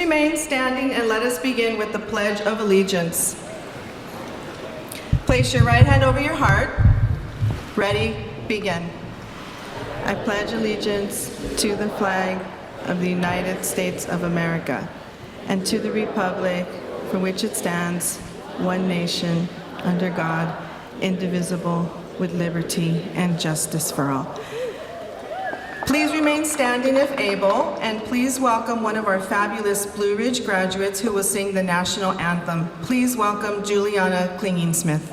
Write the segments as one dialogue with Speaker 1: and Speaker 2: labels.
Speaker 1: remain standing and let us begin with the Pledge of Allegiance. Place your right hand over your heart. Ready, begin. I pledge allegiance to the flag of the United States of America and to the republic for which it stands, one nation, under God, indivisible, with liberty and justice for all. Please remain standing if able, and please welcome one of our fabulous Blue Ridge graduates who will sing the national anthem. Please welcome Juliana Klinging-Smith.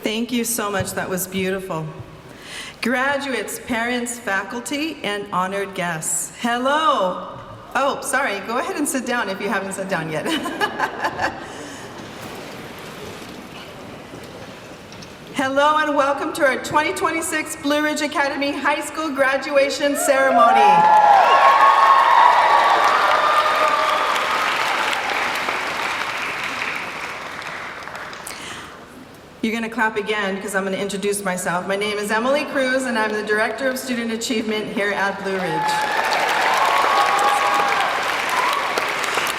Speaker 1: Thank you so much. That was beautiful. Graduates, parents, faculty, and honored guests. Hello. Oh, sorry. Go ahead and sit down if you haven't sat down yet. Hello and welcome to our 2026 Blue Ridge Academy High School graduation ceremony. You're going to clap again because I'm going to introduce myself. My name is Emily Cruz, and I'm the Director of Student Achievement here at Blue Ridge.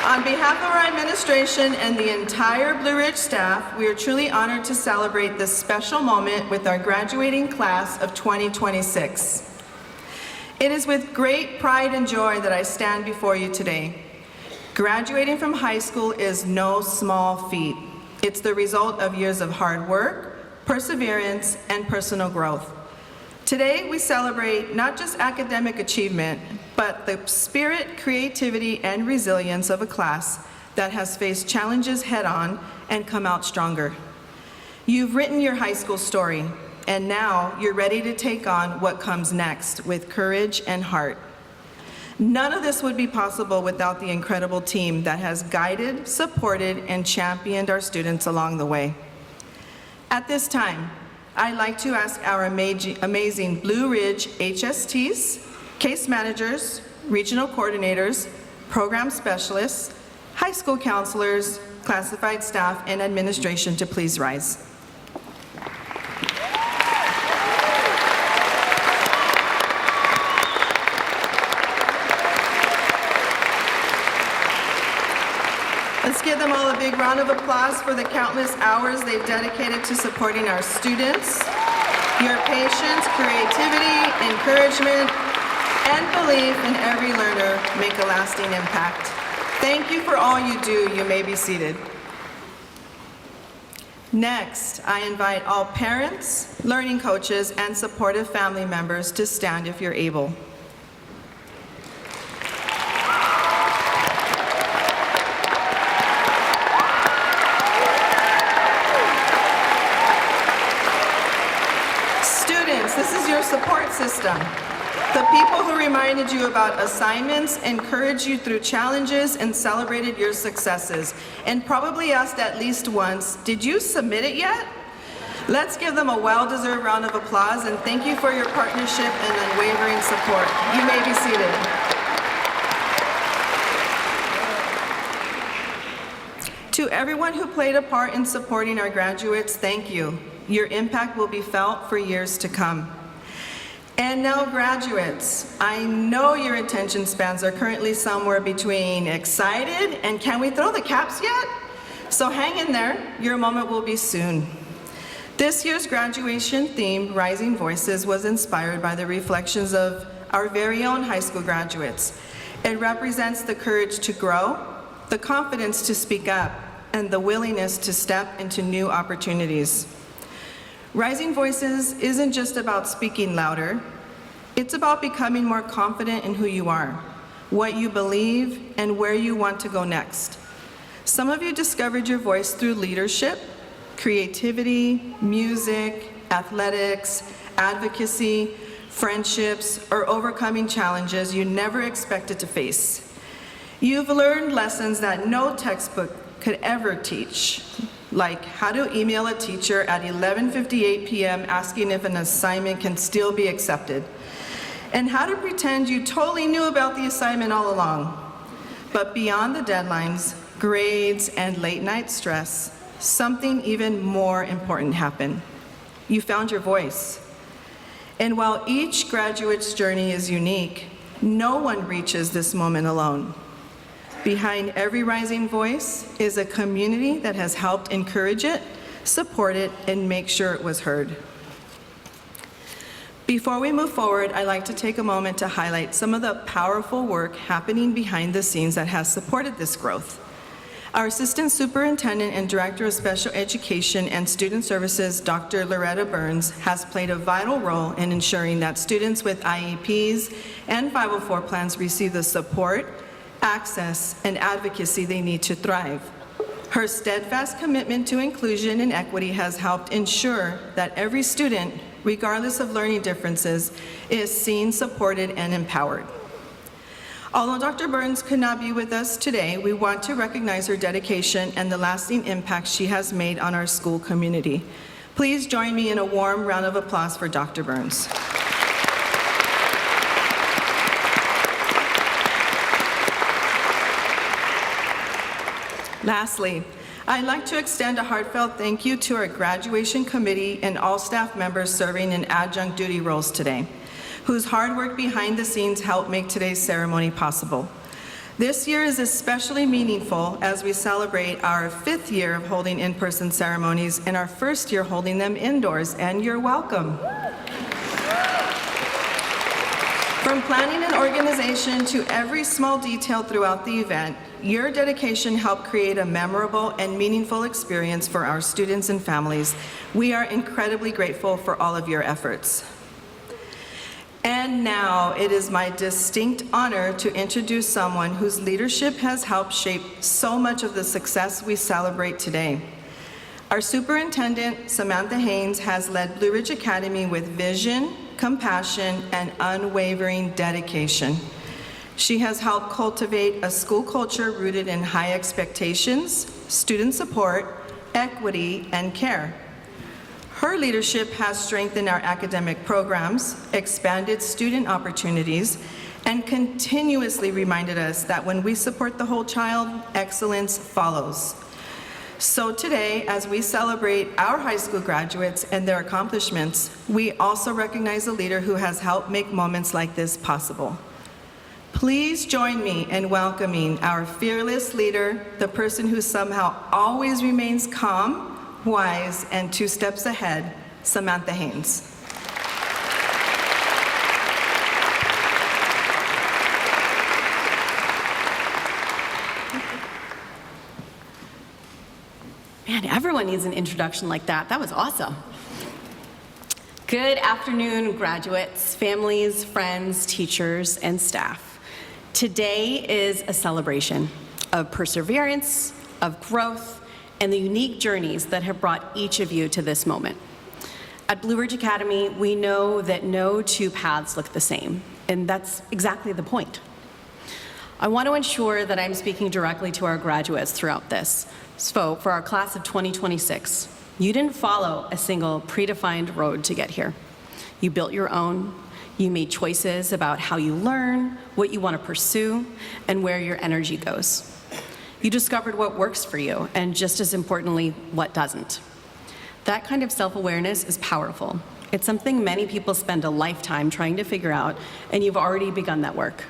Speaker 1: On behalf of our administration and the entire Blue Ridge staff, we are truly honored to celebrate this special moment with our graduating class of 2026. It is with great pride and joy that I stand before you today. Graduating from high school is no small feat. It's the result of years of hard work, perseverance, and personal growth. Today, we celebrate not just academic achievement, but the spirit, creativity, and resilience of a class that has faced challenges head-on and come out stronger. You've written your high school story, and now you're ready to take on what comes next with courage and heart. None of this would be possible without the incredible team that has guided, supported, and championed our students along the way. At this time, I'd like to ask our amazing Blue Ridge HSTs, case managers, regional coordinators, program specialists, high school counselors, classified staff, and administration to please rise. Let's give them all a big round of applause for the countless hours they've dedicated to supporting our students. Your patience, creativity, encouragement, and belief in every learner make a lasting impact. Thank you for all you do. You may be seated. Next, I invite all parents, learning coaches, and supportive family members to stand if you're able. Students, this is your support system. The people who reminded you about assignments, encouraged you through challenges, and celebrated your successes, and probably asked at least once, did you submit it yet? Let's give them a well-deserved round of applause, and thank you for your partnership and unwavering support. You may be seated. To everyone who played a part in supporting our graduates, thank you. Your impact will be felt for years to come. And now, graduates, I know your attention spans are currently somewhere between excited and can we throw the caps yet? So hang in there, your moment will be soon. This year's graduation theme, Rising Voices, was inspired by the reflections of our very own high school graduates. It represents the courage to grow, the confidence to speak up, and the willingness to step into new opportunities. Rising Voices isn't just about speaking louder, it's about becoming more confident in who you are, what you believe, and where you want to go next. Some of you discovered your voice through leadership, creativity, music, athletics, advocacy, friendships, or overcoming challenges you never expected to face. You've learned lessons that no textbook could ever teach, like how to email a teacher at 11:58 p.m. asking if an assignment can still be accepted, and how to pretend you totally knew about the assignment all along. But beyond the deadlines, grades, and late-night stress, something even more important happened. You found your voice. And while each graduate's journey is unique, no one reaches this moment alone. Behind every rising voice is a community that has helped encourage it, support it, and make sure it was heard. Before we move forward, I'd like to take a moment to highlight some of the powerful work happening behind the scenes that has supported this growth. Our Assistant Superintendent and Director of Special Education and Student Services, Dr. Loretta Burns, has played a vital role in ensuring that students with IEPs and 504 plans receive the support, access, and advocacy they need to thrive. Her steadfast commitment to inclusion and equity has helped ensure that every student, regardless of learning differences, is seen, supported, and empowered. Although Dr. Burns could not be with us today, we want to recognize her dedication and the lasting impact she has made on our school community. Please join me in a warm round of applause for Dr. Burns. Lastly, I'd like to extend a heartfelt thank you to our graduation committee and all staff members serving in adjunct duty roles today, whose hard work behind the scenes helped make today's ceremony possible. This year is especially meaningful as we celebrate our 5th year of holding in-person ceremonies and our 1st year holding them indoors, and you're welcome. From planning and organization to every small detail throughout the event, your dedication helped create a memorable and meaningful experience for our students and families. We are incredibly grateful for all of your efforts. And now it is my distinct honor to introduce someone whose leadership has helped shape so much of the success we celebrate today. Our superintendent, Samantha Haynes, has led Blue Ridge Academy with vision, compassion, and unwavering dedication. She has helped cultivate a school culture rooted in high expectations, student support, equity, and care. Her leadership has strengthened our academic programs, expanded student opportunities, and continuously reminded us that when we support the whole child, excellence follows. So today, as we celebrate our high school graduates and their accomplishments, we also recognize a leader who has helped make moments like this possible. Please join me in welcoming our fearless leader, the person who somehow always remains calm, wise, and 2 steps ahead, Samantha Haynes.
Speaker 2: Man, everyone needs an introduction like that. That was awesome. Good afternoon, graduates, families, friends, teachers, and staff. Today is a celebration of perseverance, of growth, and the unique journeys that have brought each of you to this moment. At Blue Ridge Academy, we know that no two paths look the same, and that's exactly the point. I want to ensure that I'm speaking directly to our graduates throughout this. So for our class of 2026, you didn't follow a single predefined road to get here. You built your own. You made choices about how you learn, what you want to pursue, and where your energy goes. You discovered what works for you, and just as importantly, what doesn't. That kind of self-awareness is powerful. It's something many people spend a lifetime trying to figure out, and you've already begun that work.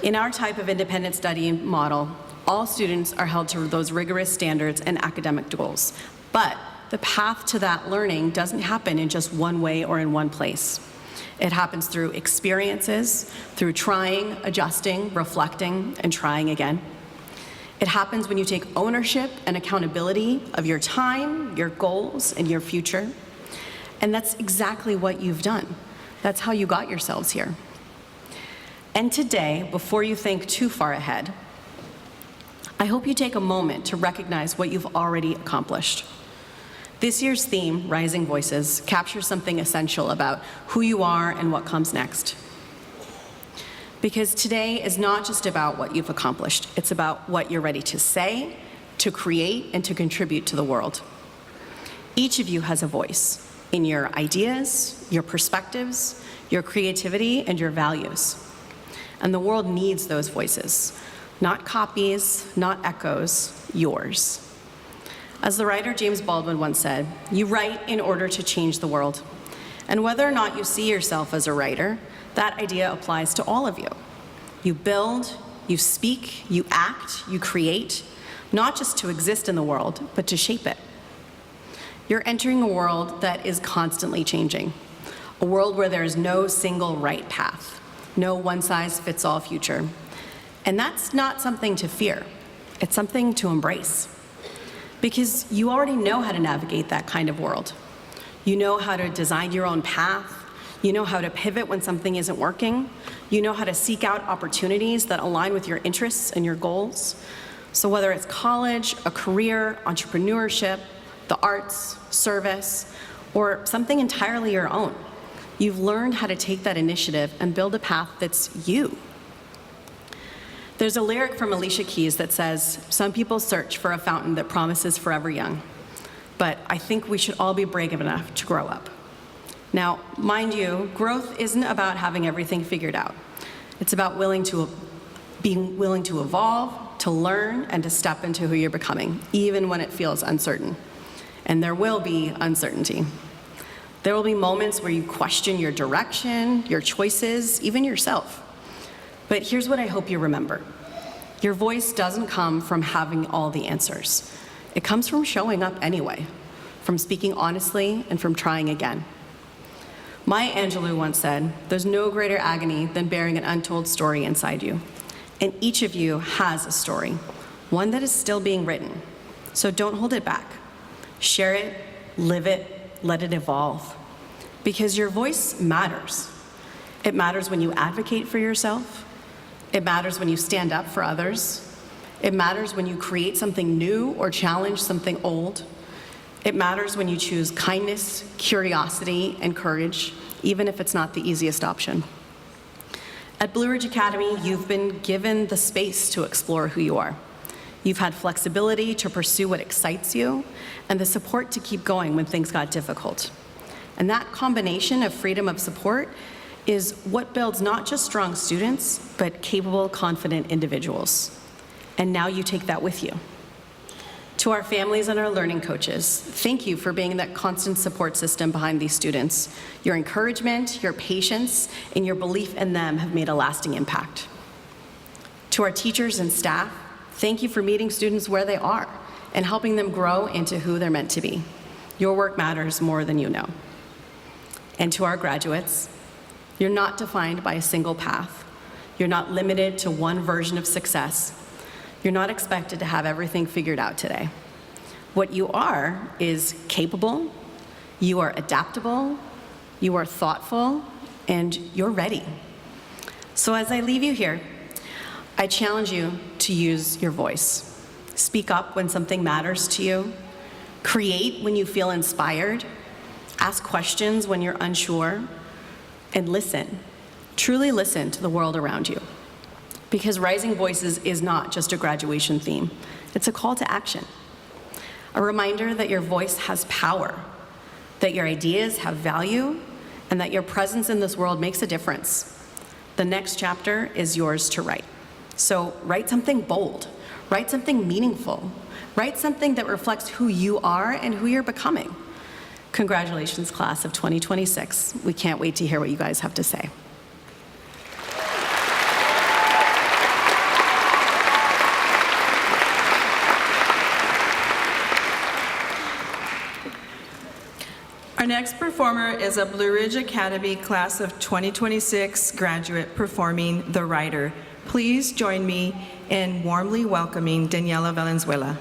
Speaker 2: In our type of independent study model, all students are held to those rigorous standards and academic goals. But the path to that learning doesn't happen in just one way or in one place. It happens through experiences, through trying, adjusting, reflecting, and trying again. It happens when you take ownership and accountability of your time, your goals, and your future. And that's exactly what you've done. That's how you got yourselves here. And today, before you think too far ahead, I hope you take a moment to recognize what you've already accomplished. This year's theme, Rising Voices, captures something essential about who you are and what comes next. Because today is not just about what you've accomplished, it's about what you're ready to say, to create, and to contribute to the world. Each of you has a voice in your ideas, your perspectives, your creativity, and your values. And the world needs those voices, not copies, not echoes, yours. As the writer James Baldwin once said, you write in order to change the world. And whether or not you see yourself as a writer, that idea applies to all of you. You build, you speak, you act, you create, not just to exist in the world, but to shape it. You're entering a world that is constantly changing, a world where there is no single right path, no one-size-fits-all future. And that's not something to fear. It's something to embrace. Because you already know how to navigate that kind of world. You know how to design your own path. You know how to pivot when something isn't working. You know how to seek out opportunities that align with your interests and your goals. So whether it's college, a career, entrepreneurship, the arts, service, or something entirely your own, you've learned how to take that initiative and build a path that's you. There's a lyric from Alicia Keys that says, some people search for a fountain that promises forever young, but I think we should all be brave enough to grow up. Now, mind you, growth isn't about having everything figured out. It's about being willing to evolve, to learn, and to step into who you're becoming, even when it feels uncertain. And there will be uncertainty. There will be moments where you question your direction, your choices, even yourself. But here's what I hope you remember. Your voice doesn't come from having all the answers. It comes from showing up anyway, from speaking honestly, and from trying again. Maya Angelou once said, there's no greater agony than bearing an untold story inside you. And each of you has a story, one that is still being written. So don't hold it back. Share it, live it, let it evolve. Because your voice matters. It matters when you advocate for yourself. It matters when you stand up for others. It matters when you create something new or challenge something old. It matters when you choose kindness, curiosity, and courage, even if it's not the easiest option. At Blue Ridge Academy, you've been given the space to explore who you are. You've had flexibility to pursue what excites you, and the support to keep going when things got difficult. And that combination of freedom of support is what builds not just strong students, but capable, confident individuals. And now you take that with you. To our families and our learning coaches, thank you for being that constant support system behind these students. Your encouragement, your patience, and your belief in them have made a lasting impact. To our teachers and staff, thank you for meeting students where they are and helping them grow into who they're meant to be. Your work matters more than you know. And to our graduates, you're not defined by a single path. You're not limited to one version of success. You're not expected to have everything figured out today. What you are is capable, you are adaptable, you are thoughtful, and you're ready. So as I leave you here, I challenge you to use your voice. Speak up when something matters to you. Create when you feel inspired. Ask questions when you're unsure, and listen. Truly listen to the world around you. Because Rising Voices is not just a graduation theme, it's a call to action. A reminder that your voice has power, that your ideas have value, and that your presence in this world makes a difference. The next chapter is yours to write. So write something bold, write something meaningful, write something that reflects who you are and who you're becoming. Congratulations, class of 2026. We can't wait to hear what you guys have to say.
Speaker 1: Our next performer is a Blue Ridge Academy class of 2026 graduate performing The Rider. Please join me in warmly welcoming Daniela Valenzuela.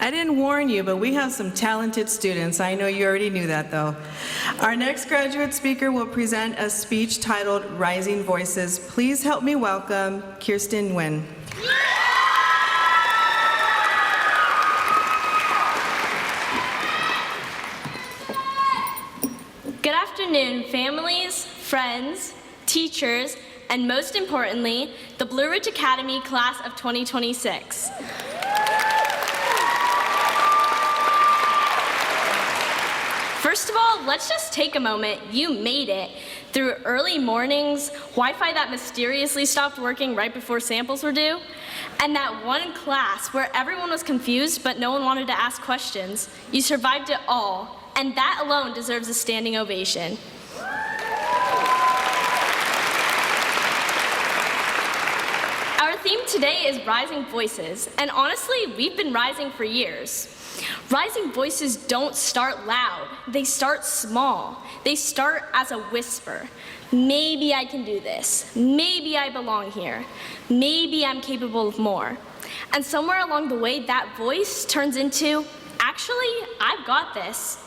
Speaker 1: I didn't warn you, but we have some talented students. I know you already knew that, though. Our next graduate speaker will present a speech titled Rising Voices. Please help me welcome Kirsten Nguyen.
Speaker 3: Good afternoon. afternoon, families, friends, teachers, and most importantly, the Blue Ridge Academy class of 2026. First of all, let's just take a moment. You made it through early mornings, Wi-Fi that mysteriously stopped working right before samples were due, and that one class where everyone was confused but no one wanted to ask questions. You survived it all, and that alone deserves a standing ovation. Our theme today is Rising Voices, and honestly, we've been rising for years. Rising voices don't start loud, they start small. They start as a whisper. Maybe I can do this. Maybe I belong here. Maybe I'm capable of more. And somewhere along the way, that voice turns into, actually, I've got this.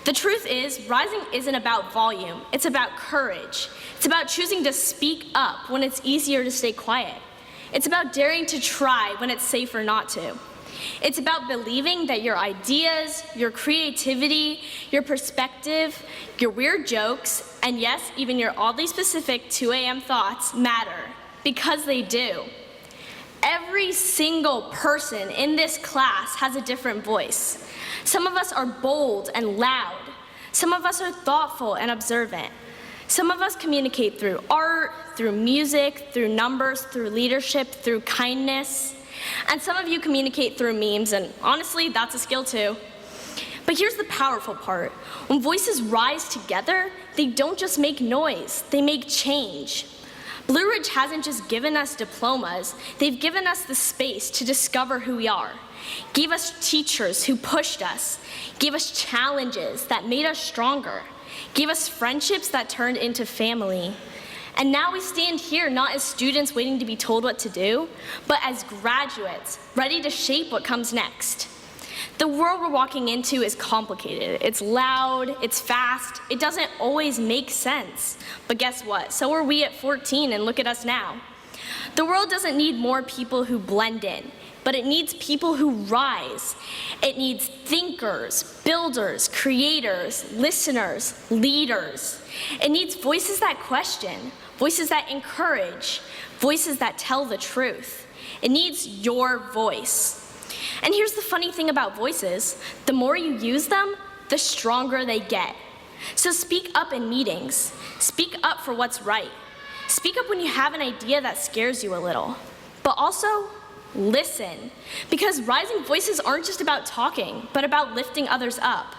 Speaker 3: The truth is, rising isn't about volume, it's about courage. It's about choosing to speak up when it's easier to stay quiet. It's about daring to try when it's safer not to. It's about believing that your ideas, your creativity, your perspective, your weird jokes, and yes, even your oddly specific 2 a.m. thoughts matter, because they do. Every single person in this class has a different voice. Some of us are bold and loud. Some of us are thoughtful and observant. Some of us communicate through art, through music, through numbers, through leadership, through kindness. And some of you communicate through memes, and honestly, that's a skill too. But here's the powerful part. When voices rise together, they don't just make noise, they make change. Blue Ridge hasn't just given us diplomas, they've given us the space to discover who we are. Gave us teachers who pushed us, gave us challenges that made us stronger, gave us friendships that turned into family. And now we stand here not as students waiting to be told what to do, but as graduates ready to shape what comes next. The world we're walking into is complicated. It's loud, it's fast, it doesn't always make sense. But guess what? So are we at 14, and look at us now. The world doesn't need more people who blend in, but it needs people who rise. It needs thinkers, builders, creators, listeners, leaders. It needs voices that question, voices that encourage, voices that tell the truth. It needs your voice. And here's the funny thing about voices. The more you use them, the stronger they get. So speak up in meetings. Speak up for what's right. Speak up when you have an idea that scares you a little. But also, listen. Because rising voices aren't just about talking, but about lifting others up.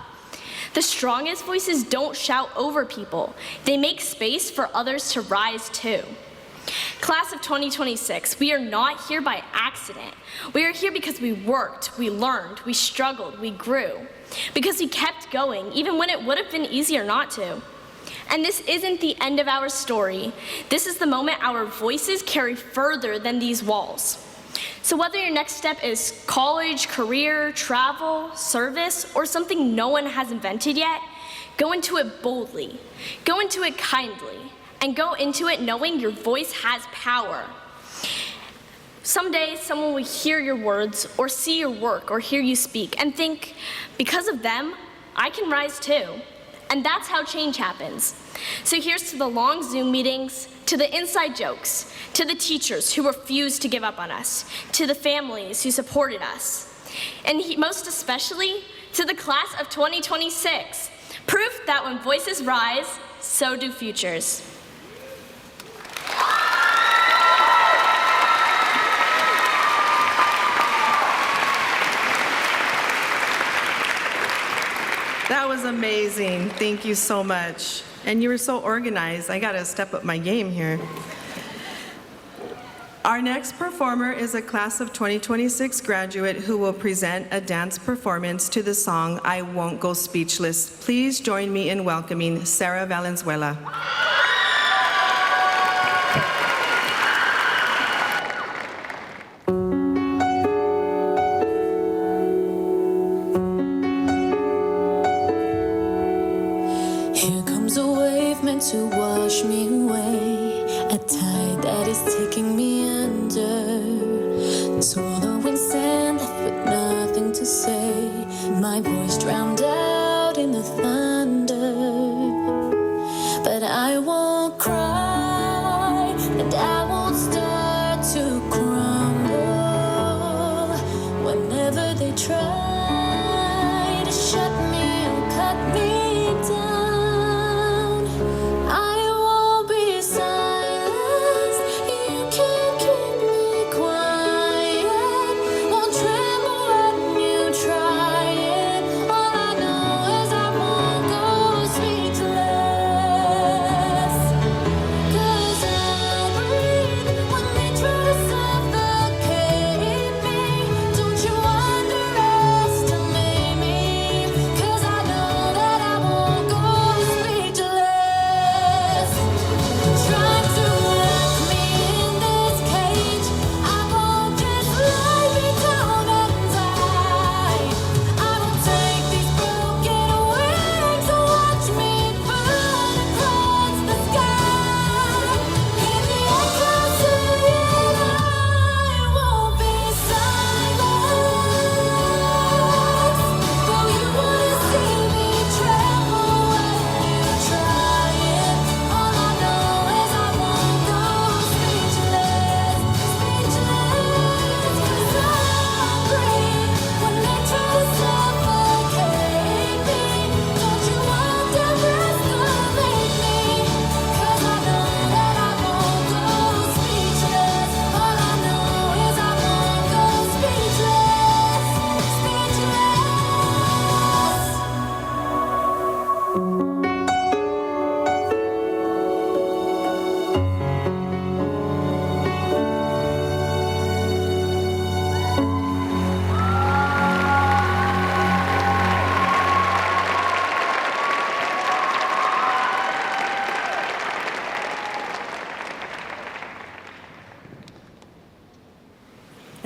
Speaker 3: The strongest voices don't shout over people. They make space for others to rise too. Class of 2026, we are not here by accident. We are here because we worked, we learned, we struggled, we grew. Because we kept going, even when it would have been easier not to. And this isn't the end of our story. This is the moment our voices carry further than these walls. So whether your next step is college, career, travel, service, or something no one has invented yet, go into it boldly, go into it kindly, and go into it knowing your voice has power. Someday, someone will hear your words, or see your work, or hear you speak, and think, because of them, I can rise too. And that's how change happens. So here's to the long Zoom meetings, to the inside jokes, to the teachers who refused to give up on us, to the families who supported us, and most especially, to the class of 2026. Proof that when voices rise, so do futures.
Speaker 1: That was amazing. Thank you so much. And you were so organized. I gotta step up my game here. Our next performer is a class of 2026 graduate who will present a dance performance to the song I Won't Go Speechless. Please join me in welcoming Sarah Valenzuela.
Speaker 4: Here comes a wave meant to wash me away, a tide that is taking me under, swallowing sand left with nothing to say, my voice drowned out in the thunder.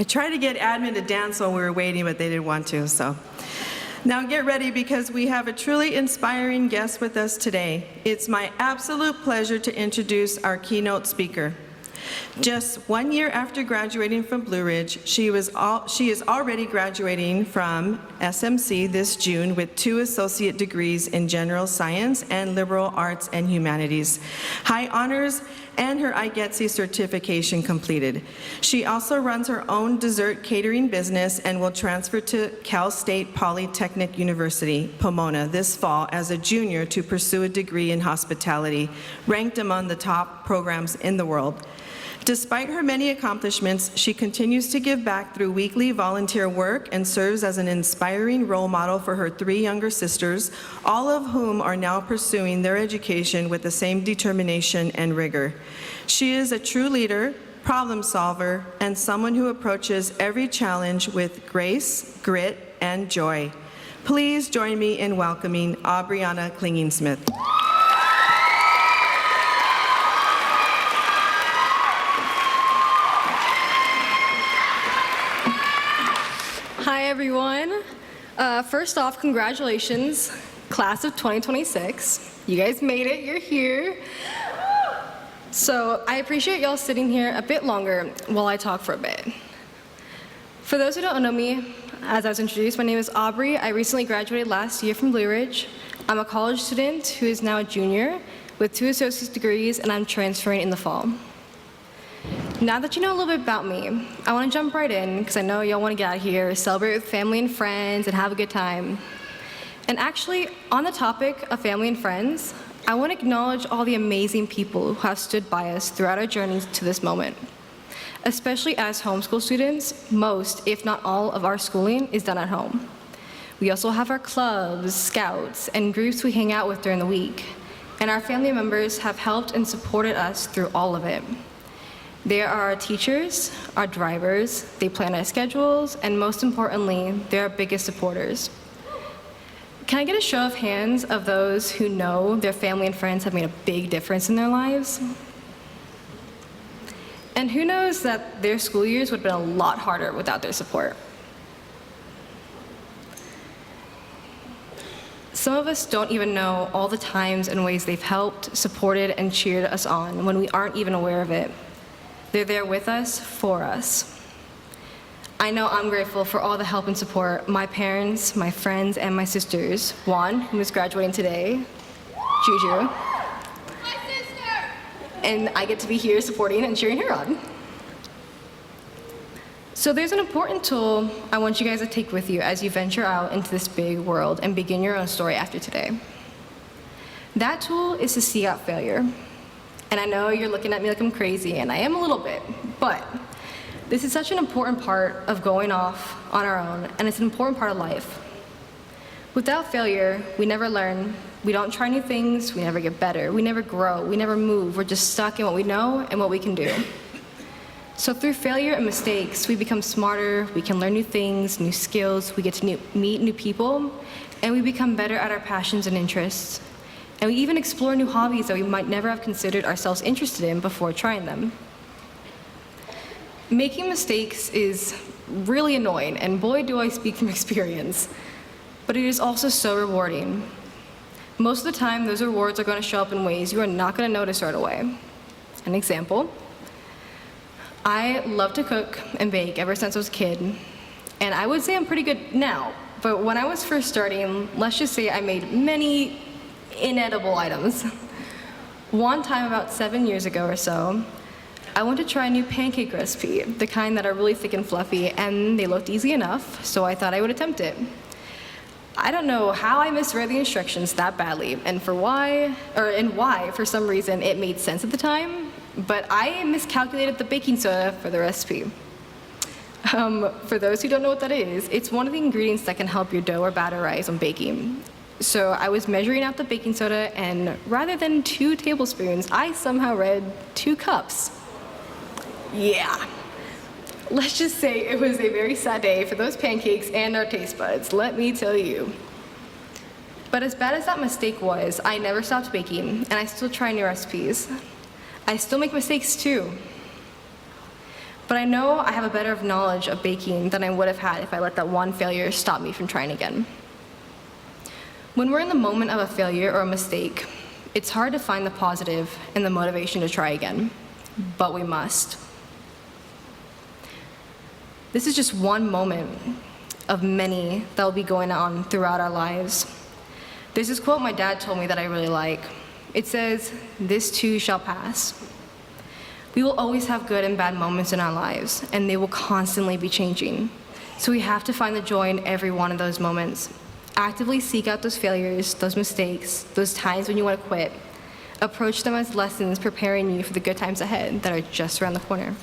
Speaker 1: I tried to get admin to dance while we were waiting, but they didn't want to, so. Now get ready because we have a truly inspiring guest with us today. It's my absolute pleasure to introduce our keynote speaker. Just 1 year after graduating from Blue Ridge, she is already graduating from SMC this June with 2 associate degrees in general science and liberal arts and humanities, high honors, and her IGETC certification completed. She also runs her own dessert catering business and will transfer to Cal State Polytechnic University, Pomona, this fall as a junior to pursue a degree in hospitality, ranked among the top programs in the world. Despite her many accomplishments, she continues to give back through weekly volunteer work and serves as an inspiring role model for her 3 younger sisters, all of whom are now pursuing their education with the same determination and rigor. She is a true leader, problem solver, and someone who approaches every challenge with grace, grit, and joy. Please join me in welcoming Aubriana Klinging-Smith.
Speaker 5: Hi, everyone. First off, congratulations, class of 2026. You guys made it, you're here. So I appreciate y'all sitting here a bit longer while I talk for a bit. For those who don't know me, as I was introduced, my name is Aubrey. I recently graduated last year from Blue Ridge. I'm a college student who is now a junior with 2 associate's degrees, and I'm transferring in the fall. Now that you know a little bit about me, I want to jump right in because I know y'all want to get out of here, celebrate with family and friends, and have a good time. And actually, on the topic of family and friends, I want to acknowledge all the amazing people who have stood by us throughout our journeys to this moment. Especially as homeschool students, most, if not all, of our schooling is done at home. We also have our clubs, scouts, and groups we hang out with during the week. And our family members have helped and supported us through all of it. They are our teachers, our drivers, they plan our schedules, and most importantly, they're our biggest supporters. Can I get a show of hands of those who know their family and friends have made a big difference in their lives? And who knows that their school years would have been a lot harder without their support? Some of us don't even know all the times and ways they've helped, supported, and cheered us on when we aren't even aware of it. They're there with us, for us. I know I'm grateful for all the help and support my parents, my friends, and my sisters. Juan, who is graduating today, Juju. My sister! And I get to be here supporting and cheering her on. So there's an important tool I want you guys to take with you as you venture out into this big world and begin your own story after today. That tool is to seek out failure. And I know you're looking at me like I'm crazy, and I am a little bit, but this is such an important part of going off on our own, and it's an important part of life. Without failure, we never learn, we don't try new things, we never get better, we never grow, we never move, we're just stuck in what we know and what we can do. So through failure and mistakes, we become smarter, we can learn new things, new skills, we get to meet new people, and we become better at our passions and interests. And we even explore new hobbies that we might never have considered ourselves interested in before trying them. Making mistakes is really annoying, and boy, do I speak from experience. But it is also so rewarding. Most of the time, those rewards are going to show up in ways you are not going to notice right away. An example, I love to cook and bake ever since I was a kid, and I would say I'm pretty good now. But when I was first starting, let's just say I made many inedible items. One time about 7 years ago or so, I wanted to try a new pancake recipe, the kind that are really thick and fluffy, and they looked easy enough, so I thought I would attempt it. I don't know how I misread the instructions that badly, and why for some reason it made sense at the time, but I miscalculated the baking soda for the recipe. For those who don't know what that is, it's one of the ingredients that can help your dough or batter rise when baking. So I was measuring out the baking soda, and rather than 2 tablespoons, I somehow read 2 cups. Yeah. Let's just say it was a very sad day for those pancakes and our taste buds, let me tell you. But as bad as that mistake was, I never stopped baking, and I still try new recipes. I still make mistakes too. But I know I have a better knowledge of baking than I would have had if I let that one failure stop me from trying again. When we're in the moment of a failure or a mistake, it's hard to find the positive and the motivation to try again, but we must. This is just one moment of many that will be going on throughout our lives. There's this quote my dad told me that I really like. It says, "This too shall pass." We will always have good and bad moments in our lives, and they will constantly be changing. So we have to find the joy in every one of those moments. Actively seek out those failures, those mistakes, those times when you want to quit. Approach them as lessons preparing you for the good times ahead that are just around the corner.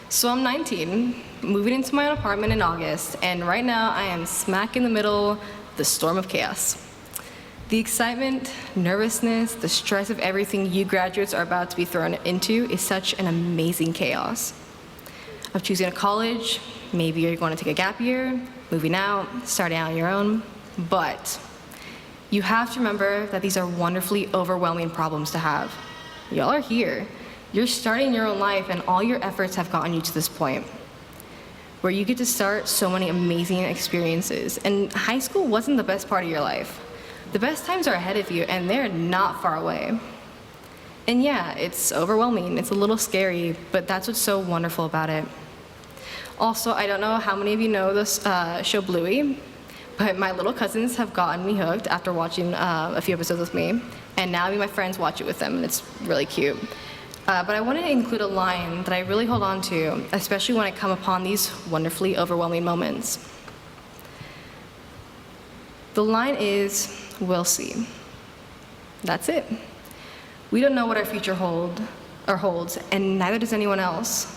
Speaker 5: So I'm 19, moving into my own apartment in August, and right now I am smack in the middle of the storm of chaos. The excitement, nervousness, the stress of everything you graduates are about to be thrown into is such an amazing chaos. Of choosing a college, maybe you're going to take a gap year, moving out, starting out on your own, but you have to remember that these are wonderfully overwhelming problems to have. Y'all are here. You're starting your own life, and all your efforts have gotten you to this point where you get to start so many amazing experiences. And high school wasn't the best part of your life. The best times are ahead of you, and they're not far away. And yeah, it's overwhelming, it's a little scary, but that's what's so wonderful about it. Also, I don't know how many of you know this show Bluey, but my little cousins have gotten me hooked after watching a few episodes with me, and now me and my friends watch it with them, and it's really cute. But I wanted to include a line that I really hold on to, especially when I come upon these wonderfully overwhelming moments. The line is, "We'll see." That's it. We don't know what our future holds, and neither does anyone else.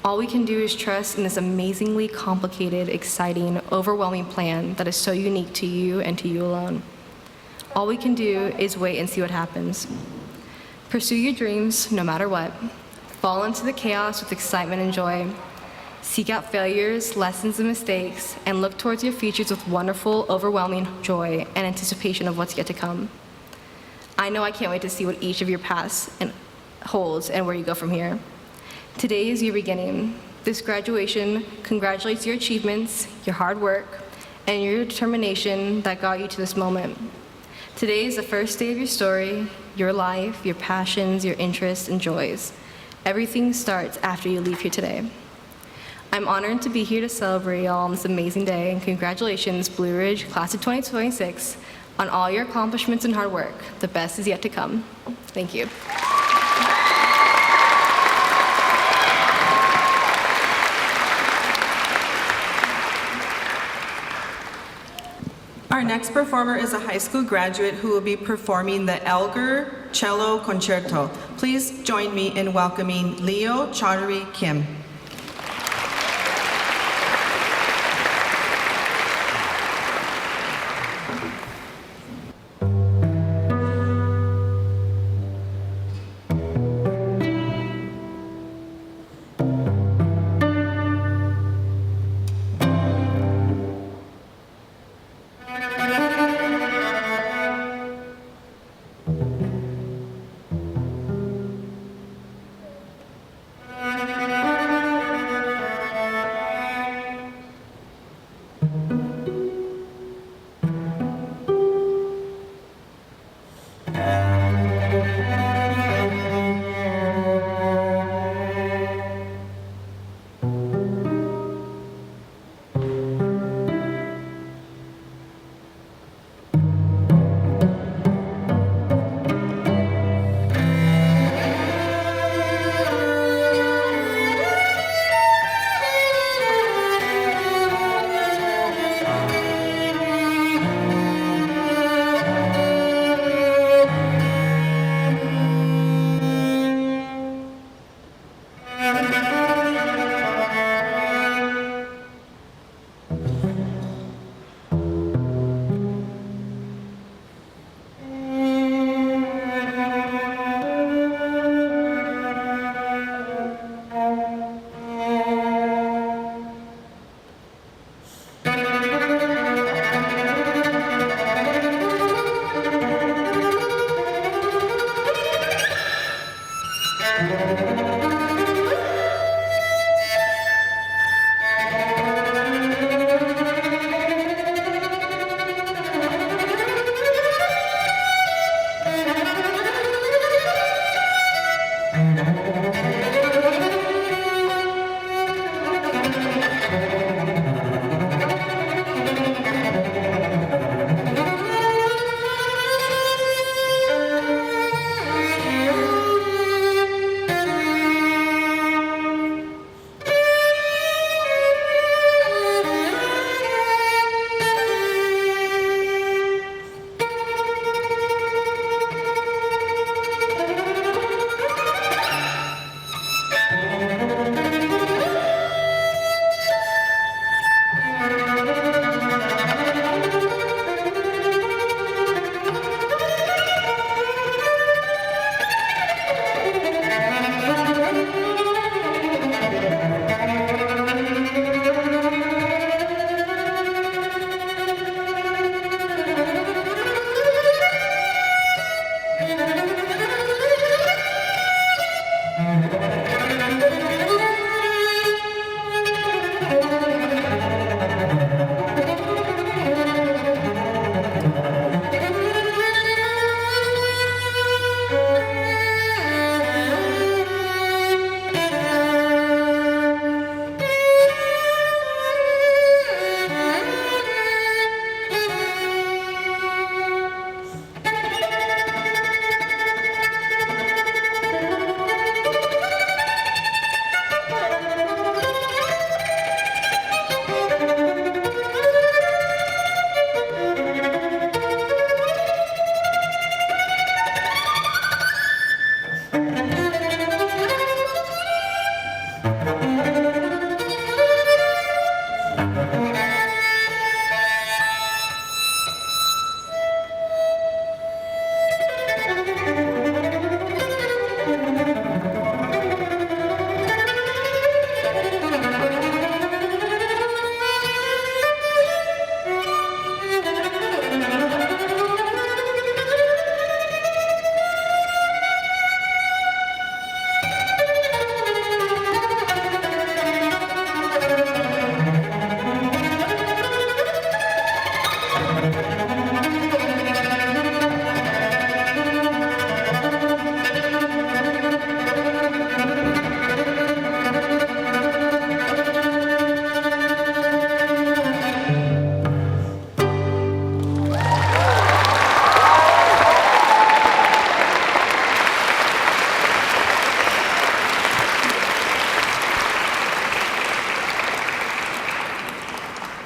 Speaker 5: All we can do is trust in this amazingly complicated, exciting, overwhelming plan that is so unique to you and to you alone. All we can do is wait and see what happens. Pursue your dreams no matter what. Fall into the chaos with excitement and joy. Seek out failures, lessons, and mistakes, and look towards your futures with wonderful, overwhelming joy and anticipation of what's yet to come. I know I can't wait to see what each of your paths holds and where you go from here. Today is your beginning. This graduation congratulates your achievements, your hard work, and your determination that got you to this moment. Today is the first day of your story, your life, your passions, your interests, and joys. Everything starts after you leave here today. I'm honored to be here to celebrate y'all on this amazing day, and congratulations, Blue Ridge Class of 2026, on all your accomplishments and hard work. The best is yet to come. Thank you.
Speaker 1: Our next performer is a high school graduate who will be performing the Elgar Cello Concerto. Please join me in welcoming Leo Chaudhary Kim.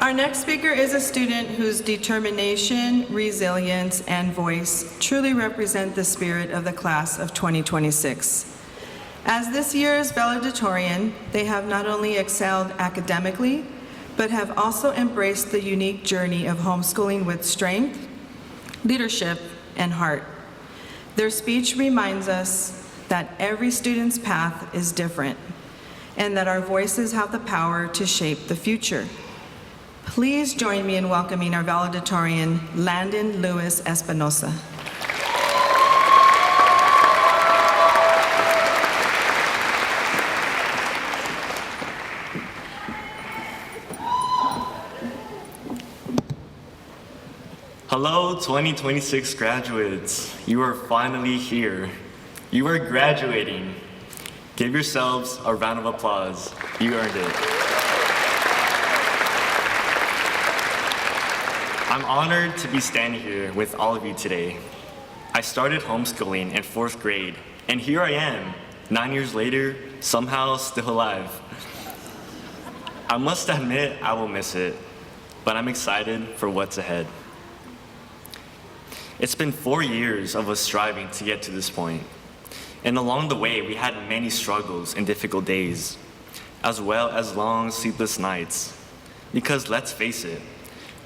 Speaker 1: Our next speaker is a student whose determination, resilience, and voice truly represent the spirit of the class of 2026. As this year's valedictorian, they have not only excelled academically, but have also embraced the unique journey of homeschooling with strength, leadership, and heart. Their speech reminds us that every student's path is different, and that our voices have the power to shape the future. Please join me in welcoming our valedictorian, Landon Lewis Espinosa.
Speaker 6: Hello, 2026 graduates. You are finally here. You are graduating. Give yourselves a round of applause. You earned it. I'm honored to be standing here with all of you today. I started homeschooling in 4th grade, and here I am, 9 years later, somehow still alive. I must admit I will miss it, but I'm excited for what's ahead. It's been 4 years of us striving to get to this point, and along the way we had many struggles and difficult days, as well as long sleepless nights, because let's face it,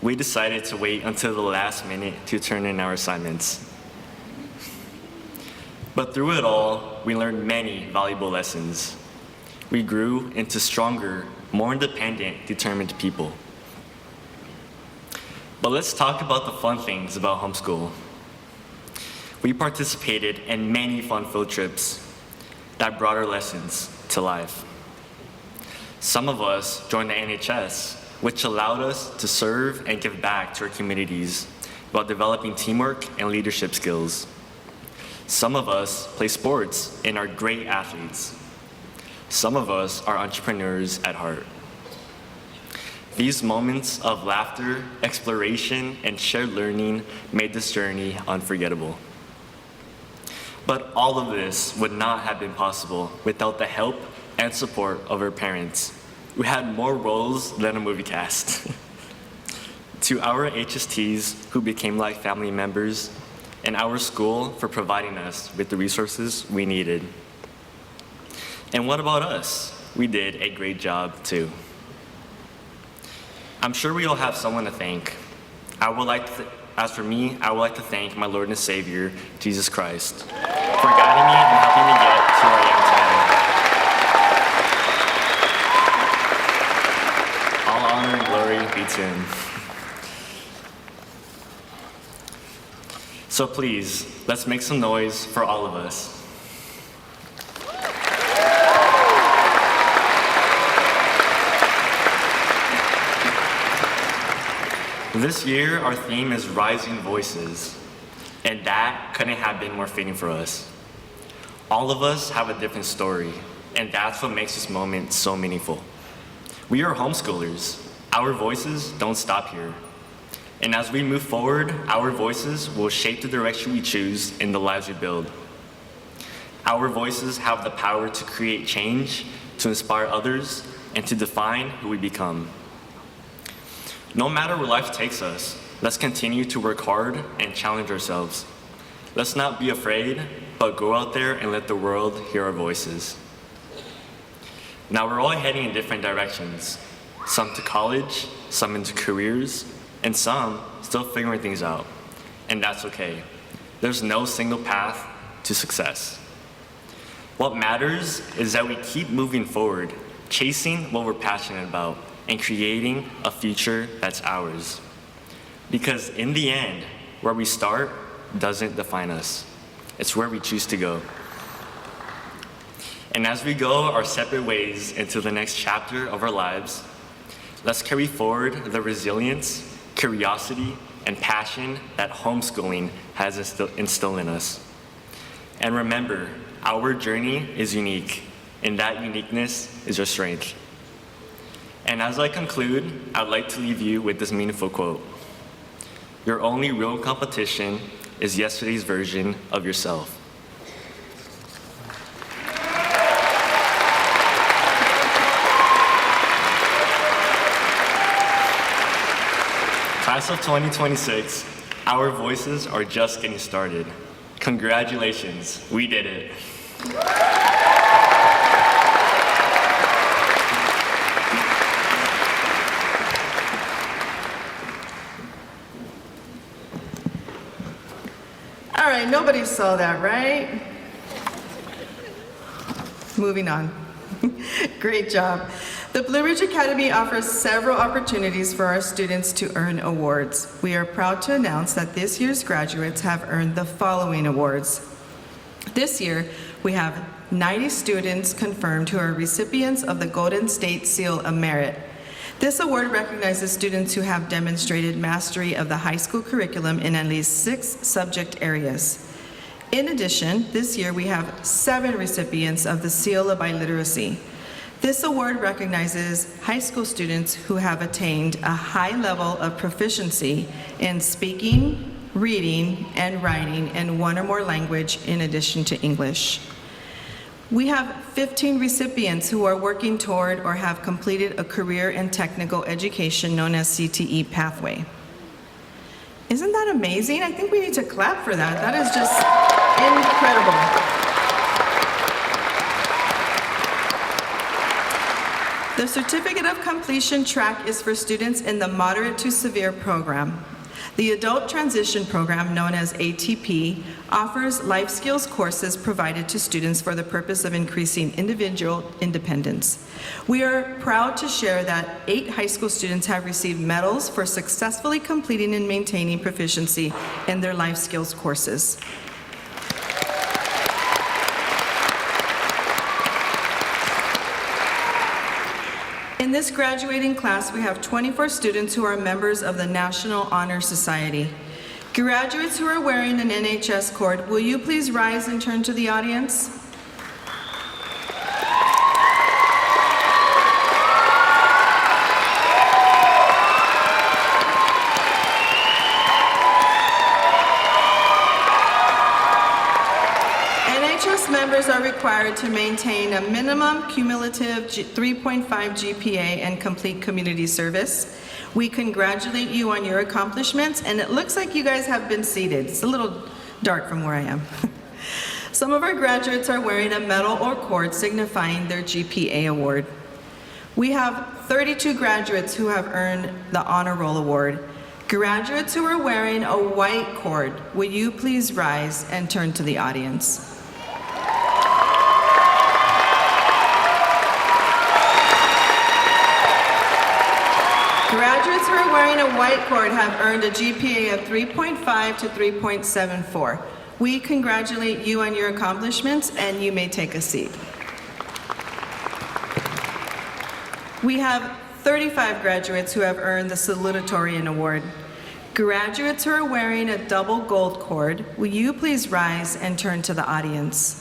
Speaker 6: we decided to wait until the last minute to turn in our assignments. But through it all, we learned many valuable lessons. We grew into stronger, more independent, determined people. But let's talk about the fun things about homeschool. We participated in many fun field trips that brought our lessons to life. Some of us joined the NHS, which allowed us to serve and give back to our communities while developing teamwork and leadership skills. Some of us play sports and are great athletes. Some of us are entrepreneurs at heart. These moments of laughter, exploration, and shared learning made this journey unforgettable. But all of this would not have been possible without the help and support of our parents, who had more roles than a movie cast. To our HSTs who became like family members, and our school for providing us with the resources we needed. And what about us? We did a great job too. I'm sure we all have someone to thank. As for me, I would like to thank my Lord and Savior, Jesus Christ, for guiding me and helping me get to where I am today. All honor and glory be to him. So please, let's make some noise for all of us. This year, our theme is Rising Voices, and that couldn't have been more fitting for us. All of us have a different story, and that's what makes this moment so meaningful. We are homeschoolers. Our voices don't stop here. And as we move forward, our voices will shape the direction we choose in the lives we build. Our voices have the power to create change, to inspire others, and to define who we become. No matter where life takes us, let's continue to work hard and challenge ourselves. Let's not be afraid, but go out there and let the world hear our voices. Now we're all heading in different directions, some to college, some into careers, and some still figuring things out. And that's okay. There's no single path to success. What matters is that we keep moving forward, chasing what we're passionate about, and creating a future that's ours. Because in the end, where we start doesn't define us. It's where we choose to go. And as we go our separate ways into the next chapter of our lives, let's carry forward the resilience, curiosity, and passion that homeschooling has instilled in us. And remember, our journey is unique, and that uniqueness is your strength. And as I conclude, I'd like to leave you with this meaningful quote. Your only real competition is yesterday's version of yourself. Class of 2026, our voices are just getting started. Congratulations, we did it.
Speaker 1: All right, nobody saw that, right? Moving on. Great job. The Blue Ridge Academy offers several opportunities for our students to earn awards. We are proud to announce that this year's graduates have earned the following awards. This year, we have 90 students confirmed who are recipients of the Golden State Seal of Merit. This award recognizes students who have demonstrated mastery of the high school curriculum in at least 6 subject areas. In addition, this year we have 7 recipients of the Seal of Biliteracy. This award recognizes high school students who have attained a high level of proficiency in speaking, reading, and writing in 1 or more language in addition to English. We have 15 recipients who are working toward or have completed a career in technical education known as CTE pathway. Isn't that amazing? I think we need to clap for that. That is just incredible. The Certificate of Completion track is for students in the Moderate to Severe program. The Adult Transition Program, known as ATP, offers life skills courses provided to students for the purpose of increasing individual independence. We are proud to share that 8 high school students have received medals for successfully completing and maintaining proficiency in their life skills courses. In this graduating class, we have 24 students who are members of the National Honor Society. Graduates who are wearing an NHS cord, will you please rise and turn to the audience? NHS members are required to maintain a minimum cumulative 3.5 GPA and complete community service. We congratulate you on your accomplishments, and it looks like you guys have been seated. It's a little dark from where I am. Some of our graduates are wearing a medal or cord signifying their GPA award. We have 32 graduates who have earned the Honor Roll Award. Graduates who are wearing a white cord, will you please rise and turn to the audience? Graduates who are wearing a white cord have earned a GPA of 3.5 to 3.74. We congratulate you on your accomplishments, and you may take a seat. We have 35 graduates who have earned the Salutatorian Award. Graduates who are wearing a double gold cord, will you please rise and turn to the audience?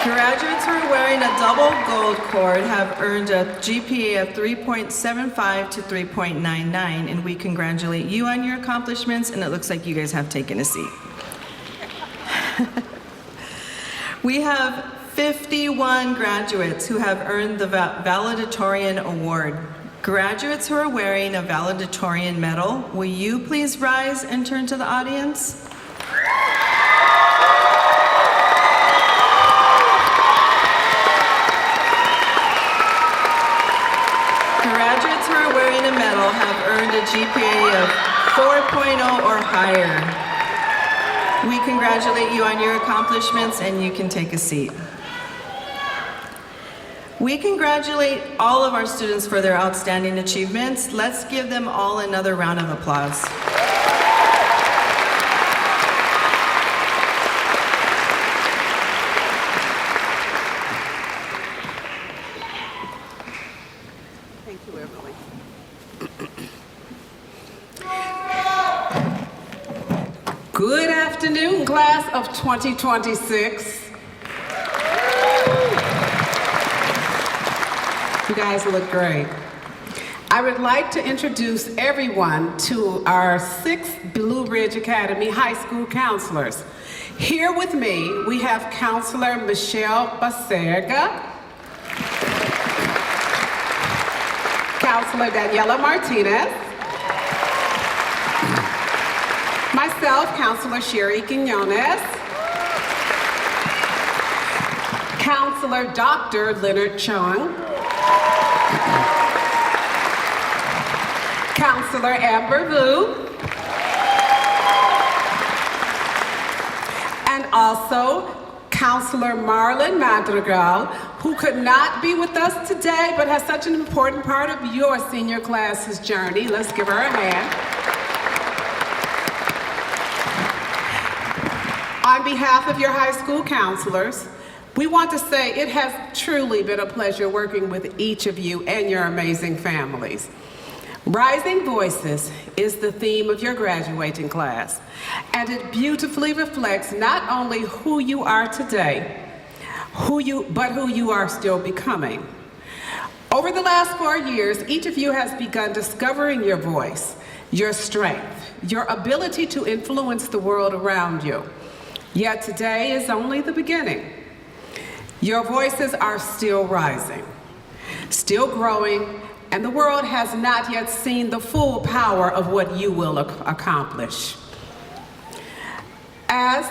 Speaker 1: Graduates who are wearing a double gold cord have earned a GPA of 3.75 to 3.99, and we congratulate you on your accomplishments, and it looks like you guys have taken a seat. We have 51 graduates who have earned the Valedictorian Award. Graduates who are wearing a valedictorian medal, will you please rise and turn to the audience? Graduates who are wearing a medal have earned a GPA of 4.0 or higher. We congratulate you on your accomplishments, and you can take a seat. We congratulate all of our students for their outstanding achievements. Let's give them all another round of applause.
Speaker 7: Thank you, Emily. Good afternoon, class of 2026. You guys look great. I would like to introduce everyone to our 6th Blue Ridge Academy High School counselors. Here with me, we have Counselor Michelle Baserga, Counselor Daniela Martinez, myself, Counselor Sherry Quinones, Counselor Dr. Leonard Chung, Counselor Amber Vu, and also Counselor Marlon Madrigal, who could not be with us today but has such an important part of your senior class's journey. Let's give her a hand. On behalf of your high school counselors, we want to say it has truly been a pleasure working with each of you and your amazing families. Rising Voices is the theme of your graduating class, and it beautifully reflects not only who you are today, but who you are still becoming. Over the last 4 years, each of you has begun discovering your voice, your strength, your ability to influence the world around you. Yet today is only the beginning. Your voices are still rising, still growing, and the world has not yet seen the full power of what you will accomplish. As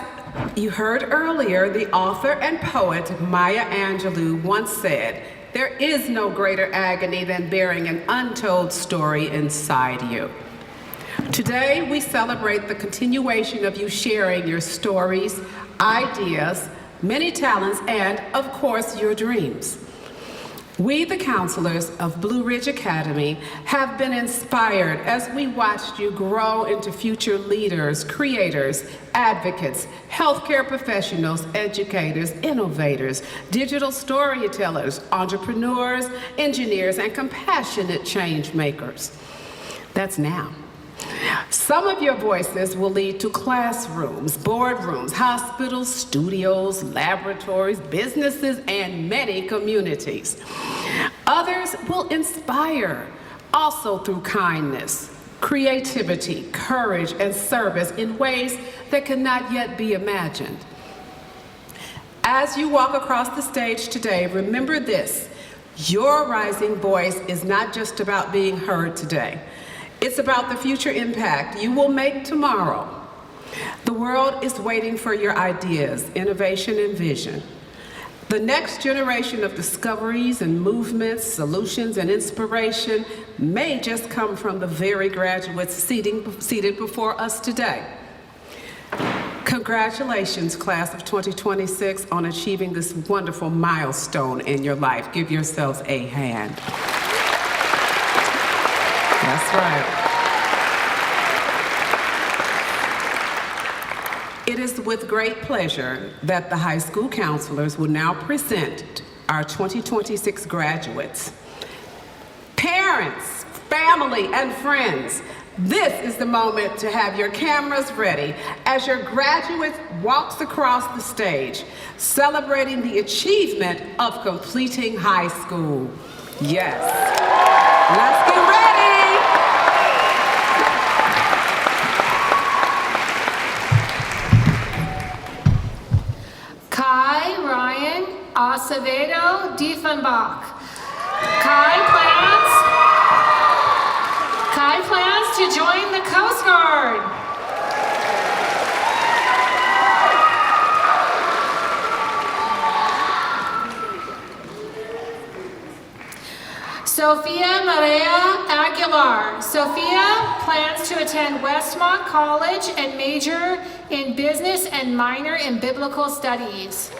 Speaker 7: you heard earlier, the author and poet Maya Angelou once said, "There is no greater agony than bearing an untold story inside you." Today, we celebrate the continuation of you sharing your stories, ideas, many talents, and, of course, your dreams. We, the counselors of Blue Ridge Academy, have been inspired as we watched you grow into future leaders, creators, advocates, healthcare professionals, educators, innovators, digital storytellers, entrepreneurs, engineers, and compassionate change makers. That's now. Some of your voices will lead to classrooms, boardrooms, hospitals, studios, laboratories, businesses, and many communities. Others will inspire, also through kindness, creativity, courage, and service in ways that cannot yet be imagined. As you walk across the stage today, remember this: your rising voice is not just about being heard today. It's about the future impact you will make tomorrow. The world is waiting for your ideas, innovation, and vision. The next generation of discoveries and movements, solutions, and inspiration may just come from the very graduates seated before us today. Congratulations, class of 2026, on achieving this wonderful milestone in your life. Give yourselves a hand. That's right. It is with great pleasure that the high school counselors will now present our 2026 graduates. Parents, family, and friends, this is the moment to have your cameras ready as your graduate walks across the stage, celebrating the achievement of completing high school. Yes. Let's get ready.
Speaker 8: Kai Ryan Acevedo Diefenbach. Kai plans Sophia Maria Aguilar. Sophia plans to attend Westmont College and major in business and minor in biblical studies.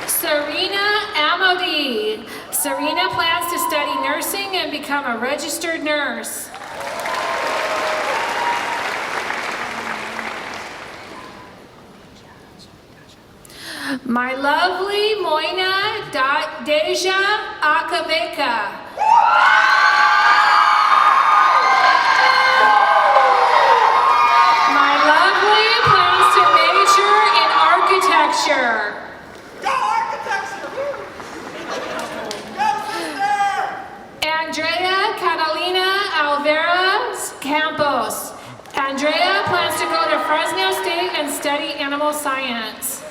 Speaker 8: Serena Amodi. Serena plans to study nursing and become a registered nurse. My lovely Moina Deja Akaveka. My lovely plans to major in architecture. Andrea Catalina Alvarez Campos. Andrea plans to go to Fresno State and study animal science.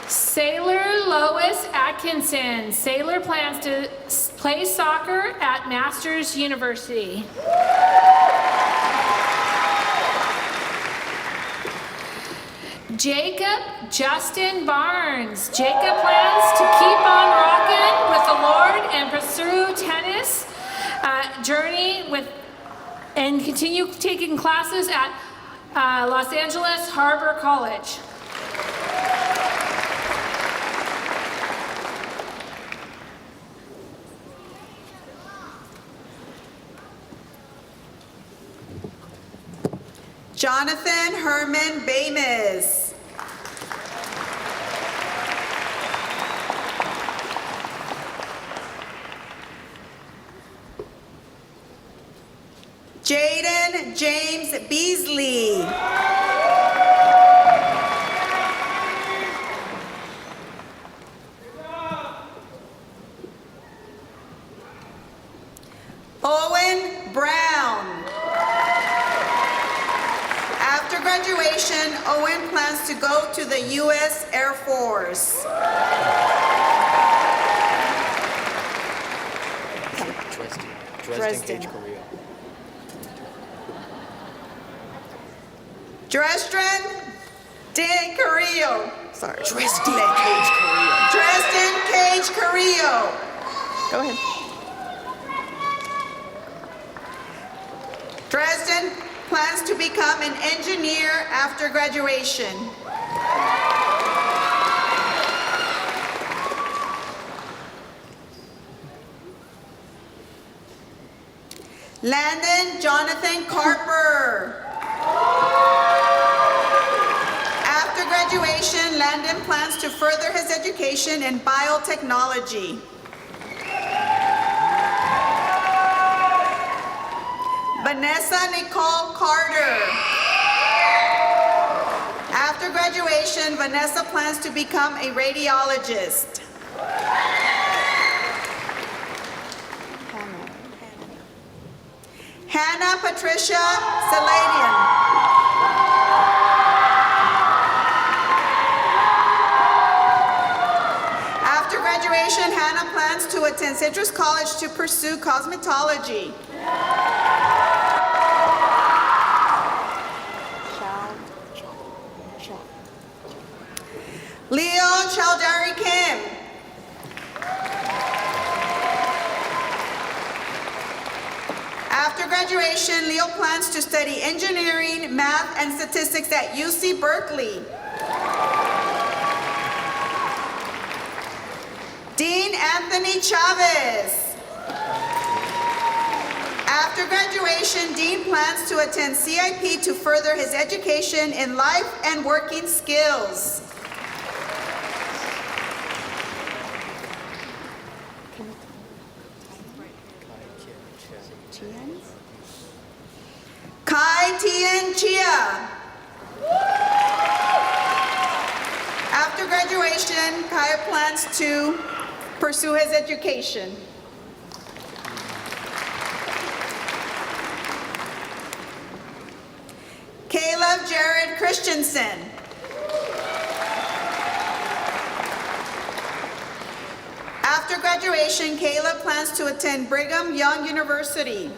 Speaker 8: Sailor Lois Atkinson. Sailor plans to play soccer at Masters University. Jacob Justin Barnes. Jacob plans to keep on rocking with the Lord and pursue tennis journey and continue taking classes at Los Angeles Harbor College.
Speaker 1: Jonathan Herman Bamis. Jaden James Beasley. Owen Brown. After graduation, Owen plans to go to the U.S. Air Force. Dresden. Dresden Dan Carrillo. Sorry. Dresden Cage Carrillo. Go ahead. Dresden plans to become an engineer after graduation. Landon Jonathan Carper. After graduation, Landon plans to further his education in biotechnology. Vanessa Nicole Carter. After graduation, Vanessa plans to become a radiologist. Hannah Patricia Saladian. After graduation, Hannah plans to attend Citrus College to pursue cosmetology. Leo Chowdhury Kim. After graduation, Leo plans to study engineering, math, and statistics at UC Berkeley. Dean Anthony Chavez. After graduation, Dean plans to attend CIP to further his education in life and working skills. Kai Tien Chia. After graduation, Kai plans to pursue his education. Caleb Jared Christensen. After graduation, Caleb plans to attend Brigham Young University.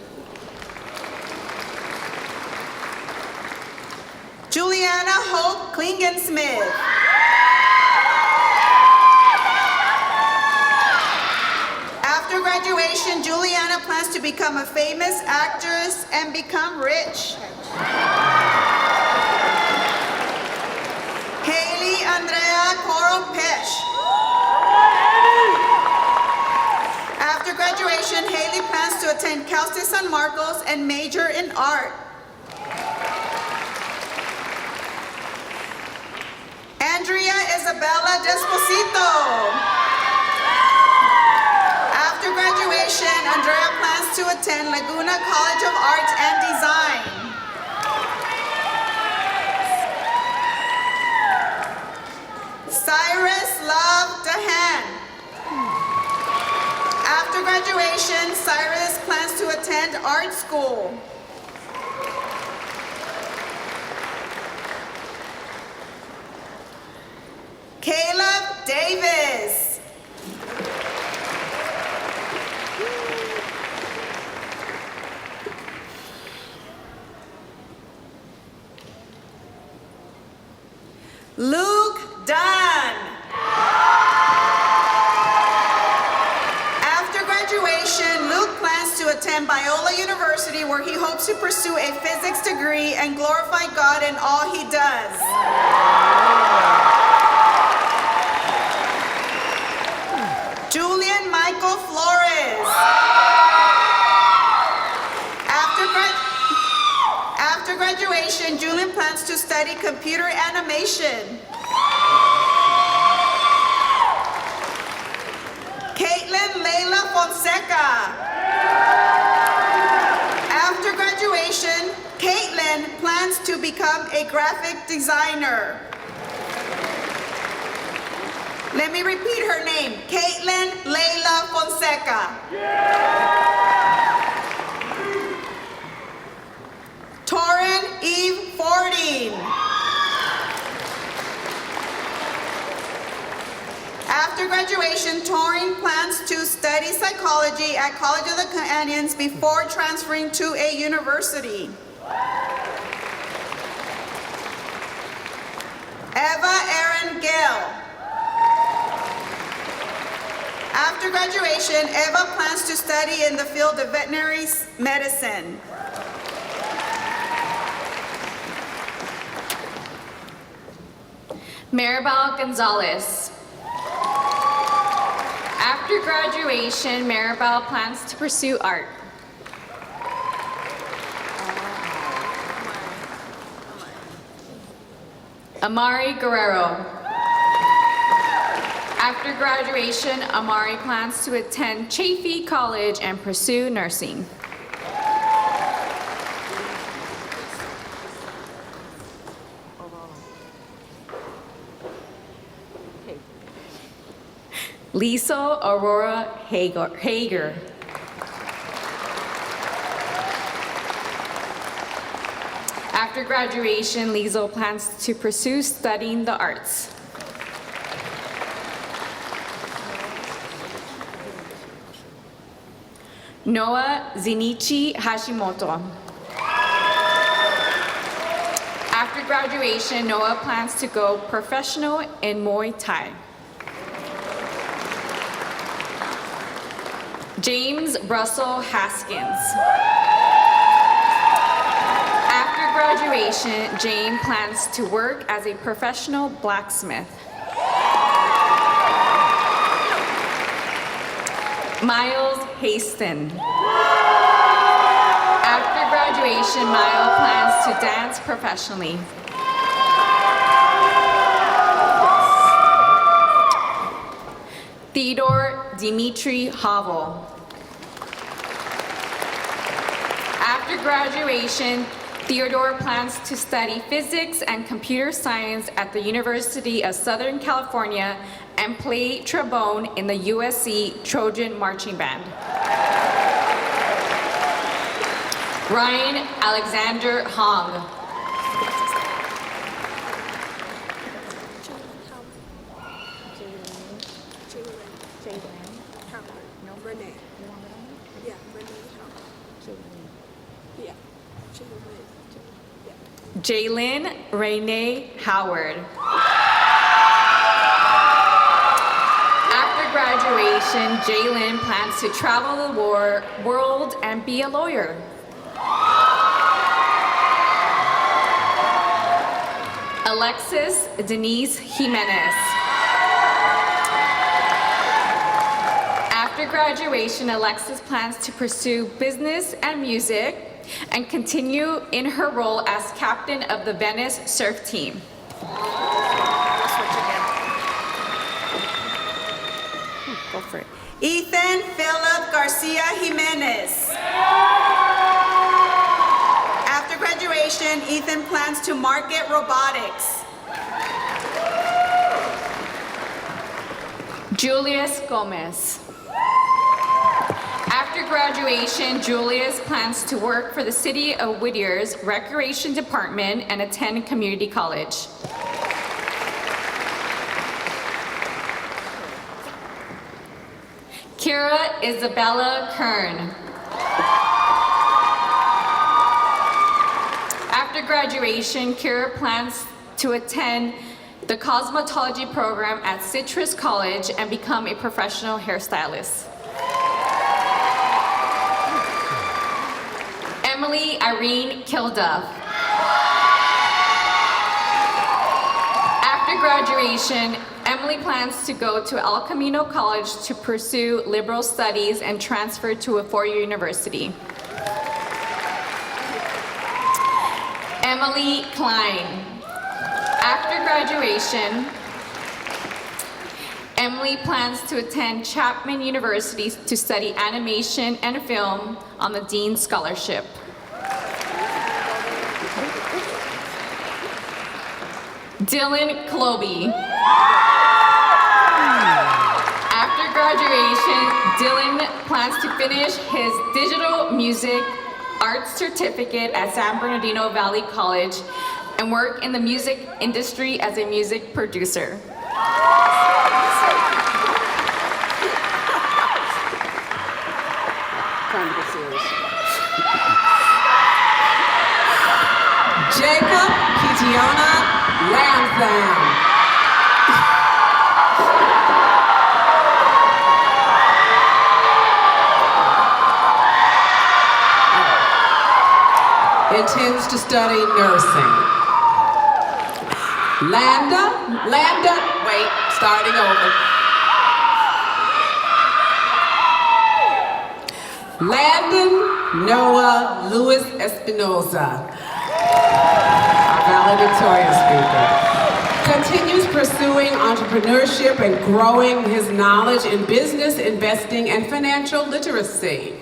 Speaker 1: Juliana Hope Klingensmith. Andrea plans to become a famous actress and become rich. Haley Andrea Coro Pesh. After graduation, Haley plans to attend Cal State San Marcos and major in art. Andrea Isabella Desposito. After graduation, Andrea plans to attend Laguna College of Arts and Design. Cyrus Love Dahan. After graduation, Cyrus plans to attend art school. Caleb Davis. Luke Dunn. After graduation, Luke plans to attend Biola University, where he hopes to pursue a physics degree and glorify God in all he does. Julian Michael Flores. After graduation, Julian plans to study computer animation. Caitlin Leila Fonseca. After graduation, Caitlin plans to become a graphic designer. Let me repeat her name, Caitlin Leila Fonseca. Torrin Eve Fording. After graduation, Torrin plans to study psychology at College of the Canyons before transferring to a university. Eva Erin Gale. After graduation, Eva plans to study in the field of veterinary medicine.
Speaker 9: Maribel Gonzalez. After graduation, Maribel plans to pursue art. Amari Guerrero. After graduation, Amari plans to attend Chaffey College and pursue nursing. Lisa Aurora Hager. After graduation, Liesl plans to pursue studying the arts. Noah Zinichi Hashimoto. After graduation, Noah plans to go professional in Muay Thai. James Russell Haskins. After graduation, James plans to work as a professional blacksmith. Miles Haston. After graduation, Miles plans to dance professionally. Theodore Dimitri Havel. After graduation, Theodore plans to study physics and computer science at the University of Southern California and play trombone in the USC Trojan Marching Band. Ryan Alexander Hong. Jalen Renee Howard. After After graduation, Jalen plans to travel the world and be a lawyer. Alexis Denise Jimenez. After graduation, Alexis plans to pursue business and music and continue in her role as captain of the Venice surf team.
Speaker 2: Go for it.
Speaker 10: Ethan Philip Garcia Jimenez. After graduation, Ethan plans to market robotics.
Speaker 9: Julius Gomez. After graduation, Julius plans to work for the City of Whittier's Recreation Department and attend community college. Kira Isabella Kern. After graduation, Kira plans to attend the cosmetology program at Citrus College and become a professional hairstylist. Emily Irene Kilduff. After graduation, Emily plans to go to El Camino College to pursue liberal studies and transfer to a four-year university. Emily Klein. After graduation, Emily plans to attend Chapman University to study animation and film on the Dean Scholarship. Dylan Kloby. After graduation, Dylan plans to finish his digital music arts certificate at San Bernardino Valley College and work in the music industry as a music producer.
Speaker 7: Jacob Kitiona Lansdowne. Intends to study nursing. Starting over. Landon Noah Lewis Espinoza, our valedictorian speaker, continues pursuing entrepreneurship and growing his knowledge in business, investing, and financial literacy.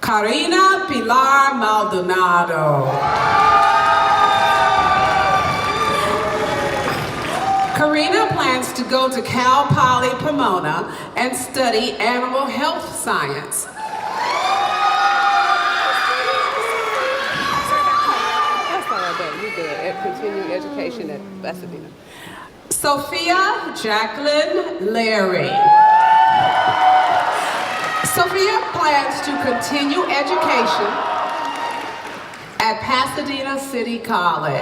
Speaker 7: Karina Pilar Maldonado. Karina plans to go to Cal Poly Pomona and study animal health science.
Speaker 11: That's all I do. You good. Continuing education at Pasadena.
Speaker 7: Sophia Jacqueline Larry. Sophia plans to continue education at Pasadena City College.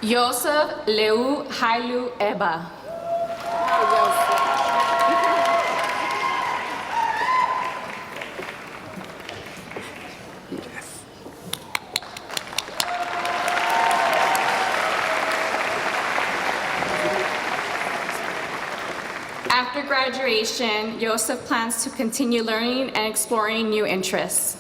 Speaker 9: Yosef Leu Hailu Eba. After graduation, Yosef plans to continue learning and exploring new interests.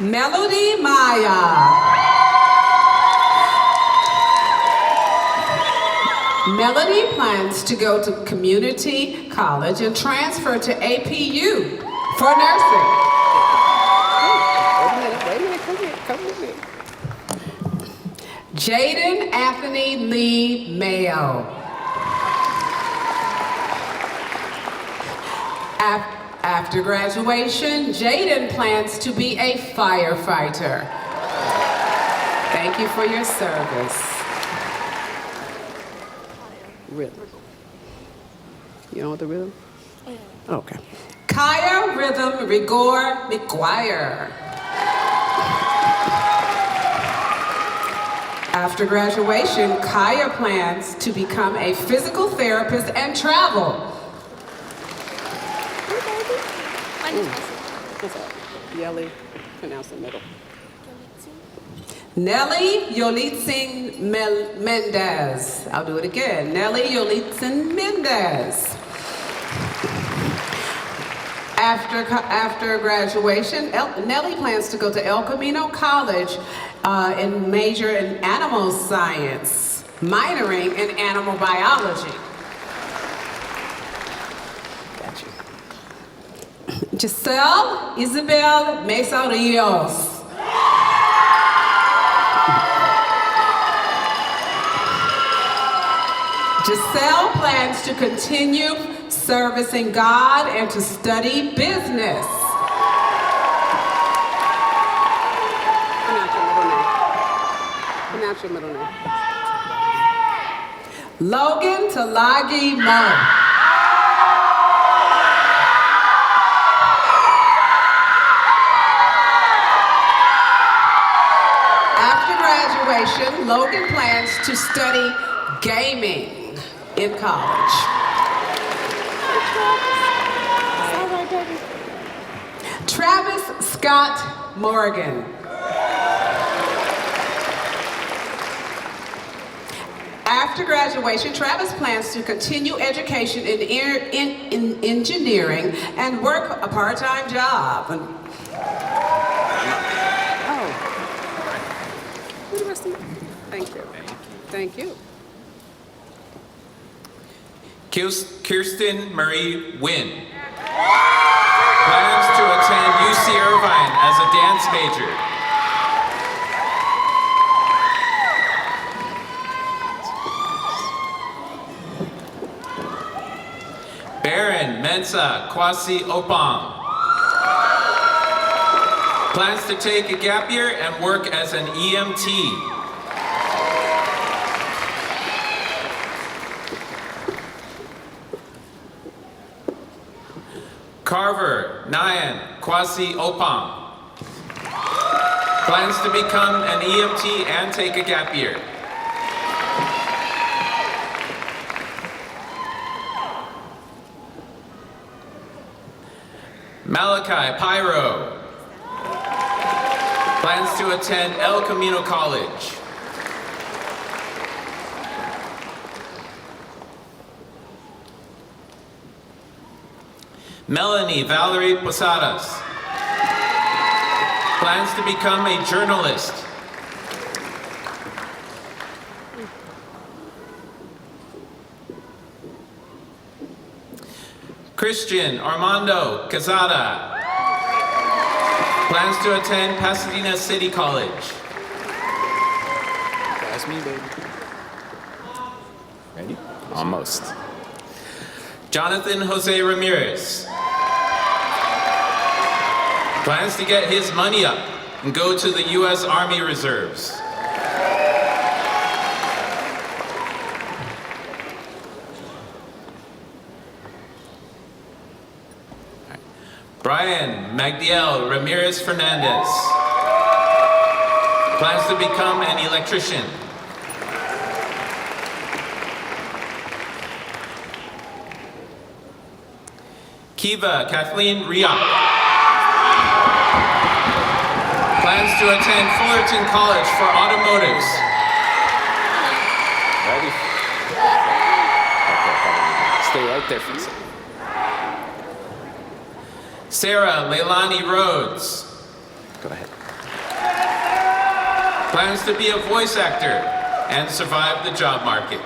Speaker 7: Melody Maya. Melody plans to go to community college and transfer to APU for nursing.
Speaker 11: Wait a minute, come with me.
Speaker 7: Jaden Anthony Lee Mayo. After graduation, Jaden plans to be a firefighter. Thank you for your service.
Speaker 11: Rhythm. You know what the rhythm? Okay.
Speaker 7: Kaya Rhythm Rigor McGuire. After graduation, Kaya plans to become a physical therapist and travel.
Speaker 11: What's up? Yelly, pronounce the middle.
Speaker 7: Nelly Yolitzin Mendez. I'll do it again. Nelly Yolitzin Mendez. After graduation, Nelly plans to go to El Camino College and major in animal science, minoring in animal biology.
Speaker 11: Got you.
Speaker 7: Giselle Isabel Mesa Rios. Giselle plans to continue servicing God and to study business.
Speaker 11: Pronounce your middle name.
Speaker 7: Logan Talagi Mo. After graduation, Logan plans to study gaming in college. Travis Scott Morgan. After graduation, Travis plans to continue education in engineering and work a part-time job.
Speaker 11: Oh. What the rest of you? Thank you. Thank you.
Speaker 12: Kirsten Marie Wynn. Plans to attend UC Irvine as a dance major. Baron Mensa Kwasi Opang. Plans to take a gap year and work as an EMT. Carver Nyan Kwasi Opang. Plans to become an EMT and take a gap year. Malachi Pyro. Plans to attend El Camino College. Melanie Valerie Posadas. Plans to become a journalist. Christian Armando Cazada. Plans to attend Pasadena City College.
Speaker 13: That's me, baby. Ready? Almost.
Speaker 12: Jonathan Jose Ramirez. Plans to get his money up and go to the U.S. Army Reserves. Brian Magdiel Ramirez Fernandez. Plans to become an electrician. Kiva Kathleen Riak. Plans to attend Fullerton College for automotives.
Speaker 13: Ready? Okay, stay right there for a second.
Speaker 12: Sarah Leilani Rhodes.
Speaker 13: Go ahead.
Speaker 12: Plans to be a voice actor and survive the job market.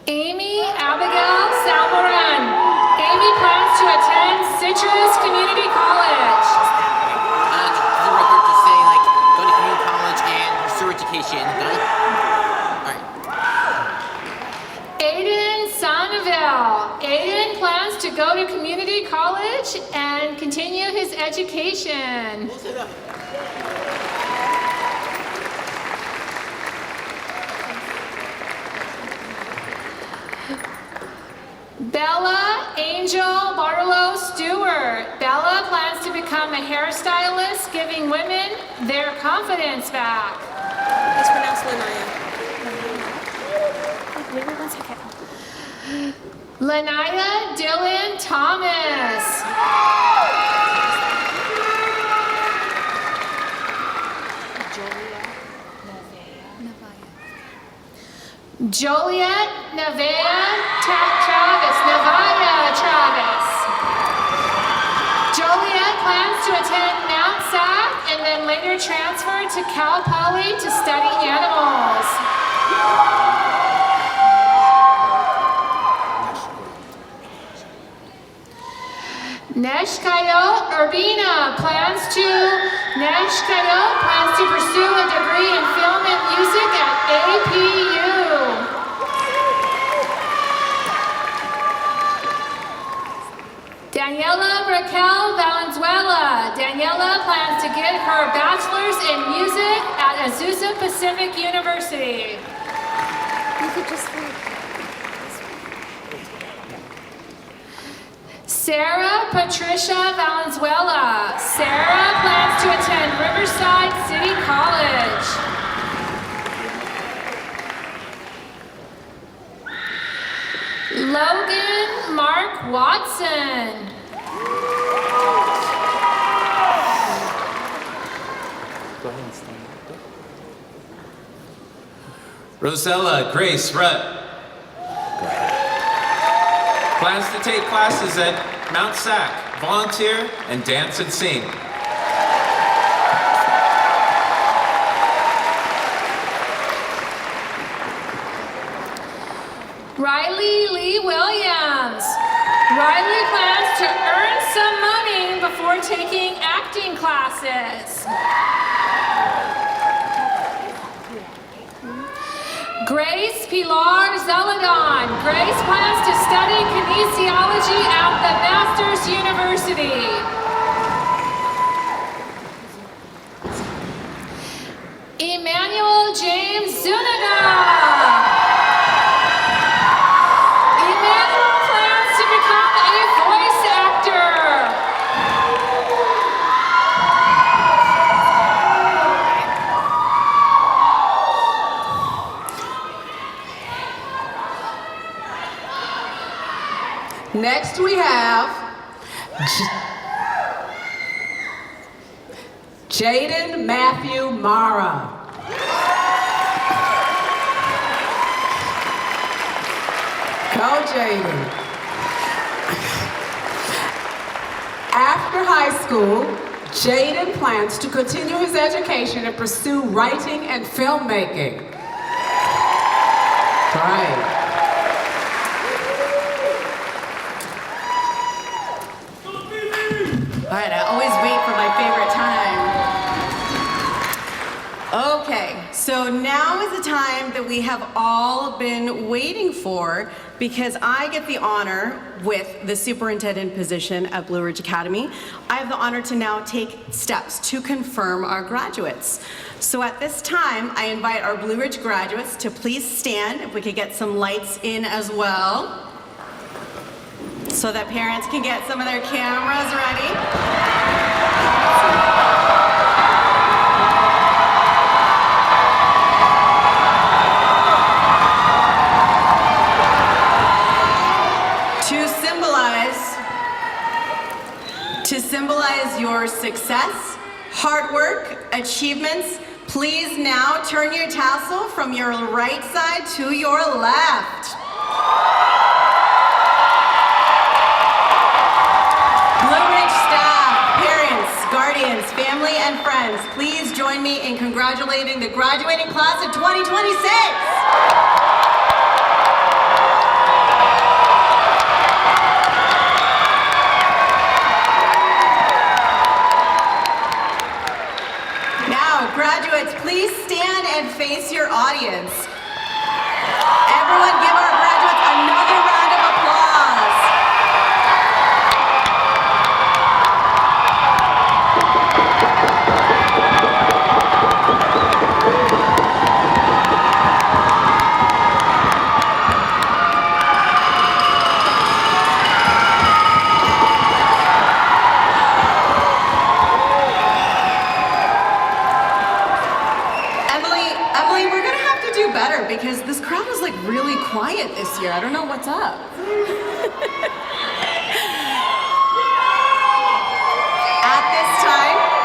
Speaker 8: Amy Abigail Salmoran. Amy plans to attend Citrus Community College.
Speaker 14: Just a record to say, like, go to community college and pursue education. Alright.
Speaker 8: Aiden Sonneville. Aiden plans to go to community college and continue his education. Bella Angel Barlow Stewart. Bella plans to become a hairstylist, giving women their confidence back.
Speaker 10: It's pronounced Lanaya.
Speaker 8: Wait 1 second. Lanaya Dylan Thomas. Joliet Nevaeh Travis. Nevaeh Travis. Joliet plans to attend Mount SAC and then later transfer to Cal Poly to study animals. Neshkayot Urbina plans to pursue a degree in film and music at APU. Daniela Raquel Valenzuela. Daniela plans to get her bachelor's in music at Azusa Pacific University.
Speaker 10: You could just
Speaker 8: Sarah Patricia Valenzuela. Sarah plans to attend Riverside City College. Logan Mark Watson.
Speaker 13: Go ahead and stand up.
Speaker 12: Rosella Grace Rutt. Plans to take classes at Mount SAC, volunteer, and dance and sing.
Speaker 8: Riley Lee Williams. Riley plans to earn some money before taking acting classes. Grace Pilar Zeladon. Grace plans to study kinesiology at the Masters University. Emmanuel James Zuniga. Emmanuel plans to become a voice actor.
Speaker 7: Next we have Jaden Matthew Mara. Go Jaden. After high school, Jaden plans to continue his education and pursue writing and filmmaking. Right.
Speaker 2: All right, I always wait for my favorite time. Okay, so now is the time that we have all been waiting for because I get the honor with the superintendent position at Blue Ridge Academy. I have the honor to now take steps to confirm our graduates. So at this time, I invite our Blue Ridge graduates to please stand, if we could get some lights in as well, so that parents can get some of their cameras ready. To symbolize your success, hard work, achievements, please now turn your tassel from your right side to your left. Blue Ridge staff, parents, guardians, family, and friends, please join me in congratulating the graduating class of 2026. Now, graduates, please stand and face your audience. Everyone give our graduates another round of applause. crowd is like really quiet this year. I don't know what's up. At this time,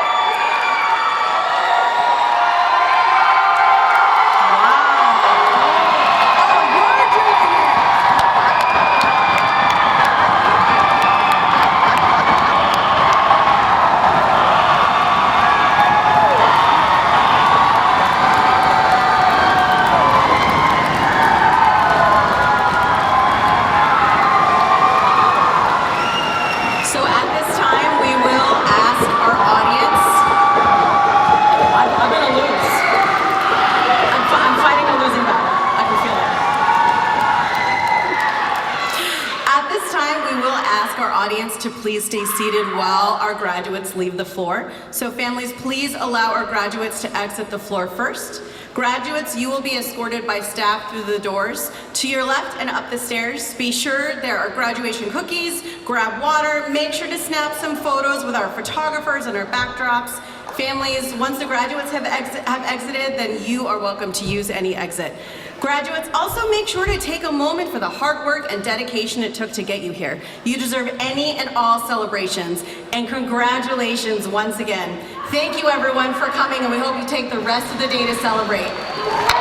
Speaker 2: to please stay seated while our graduates leave the floor. So families, please allow our graduates to exit the floor first. Graduates, you will be escorted by staff through the doors to your left and up the stairs. Be sure there are graduation cookies, grab water, make sure to snap some photos with our photographers and our backdrops. Families, once the graduates have exited, then you are welcome to use any exit. Graduates, also make sure to take a moment for the hard work and dedication it took to get you here. You deserve any and all celebrations, and congratulations once again. Thank you everyone for coming, and we hope you take the rest of the day to celebrate.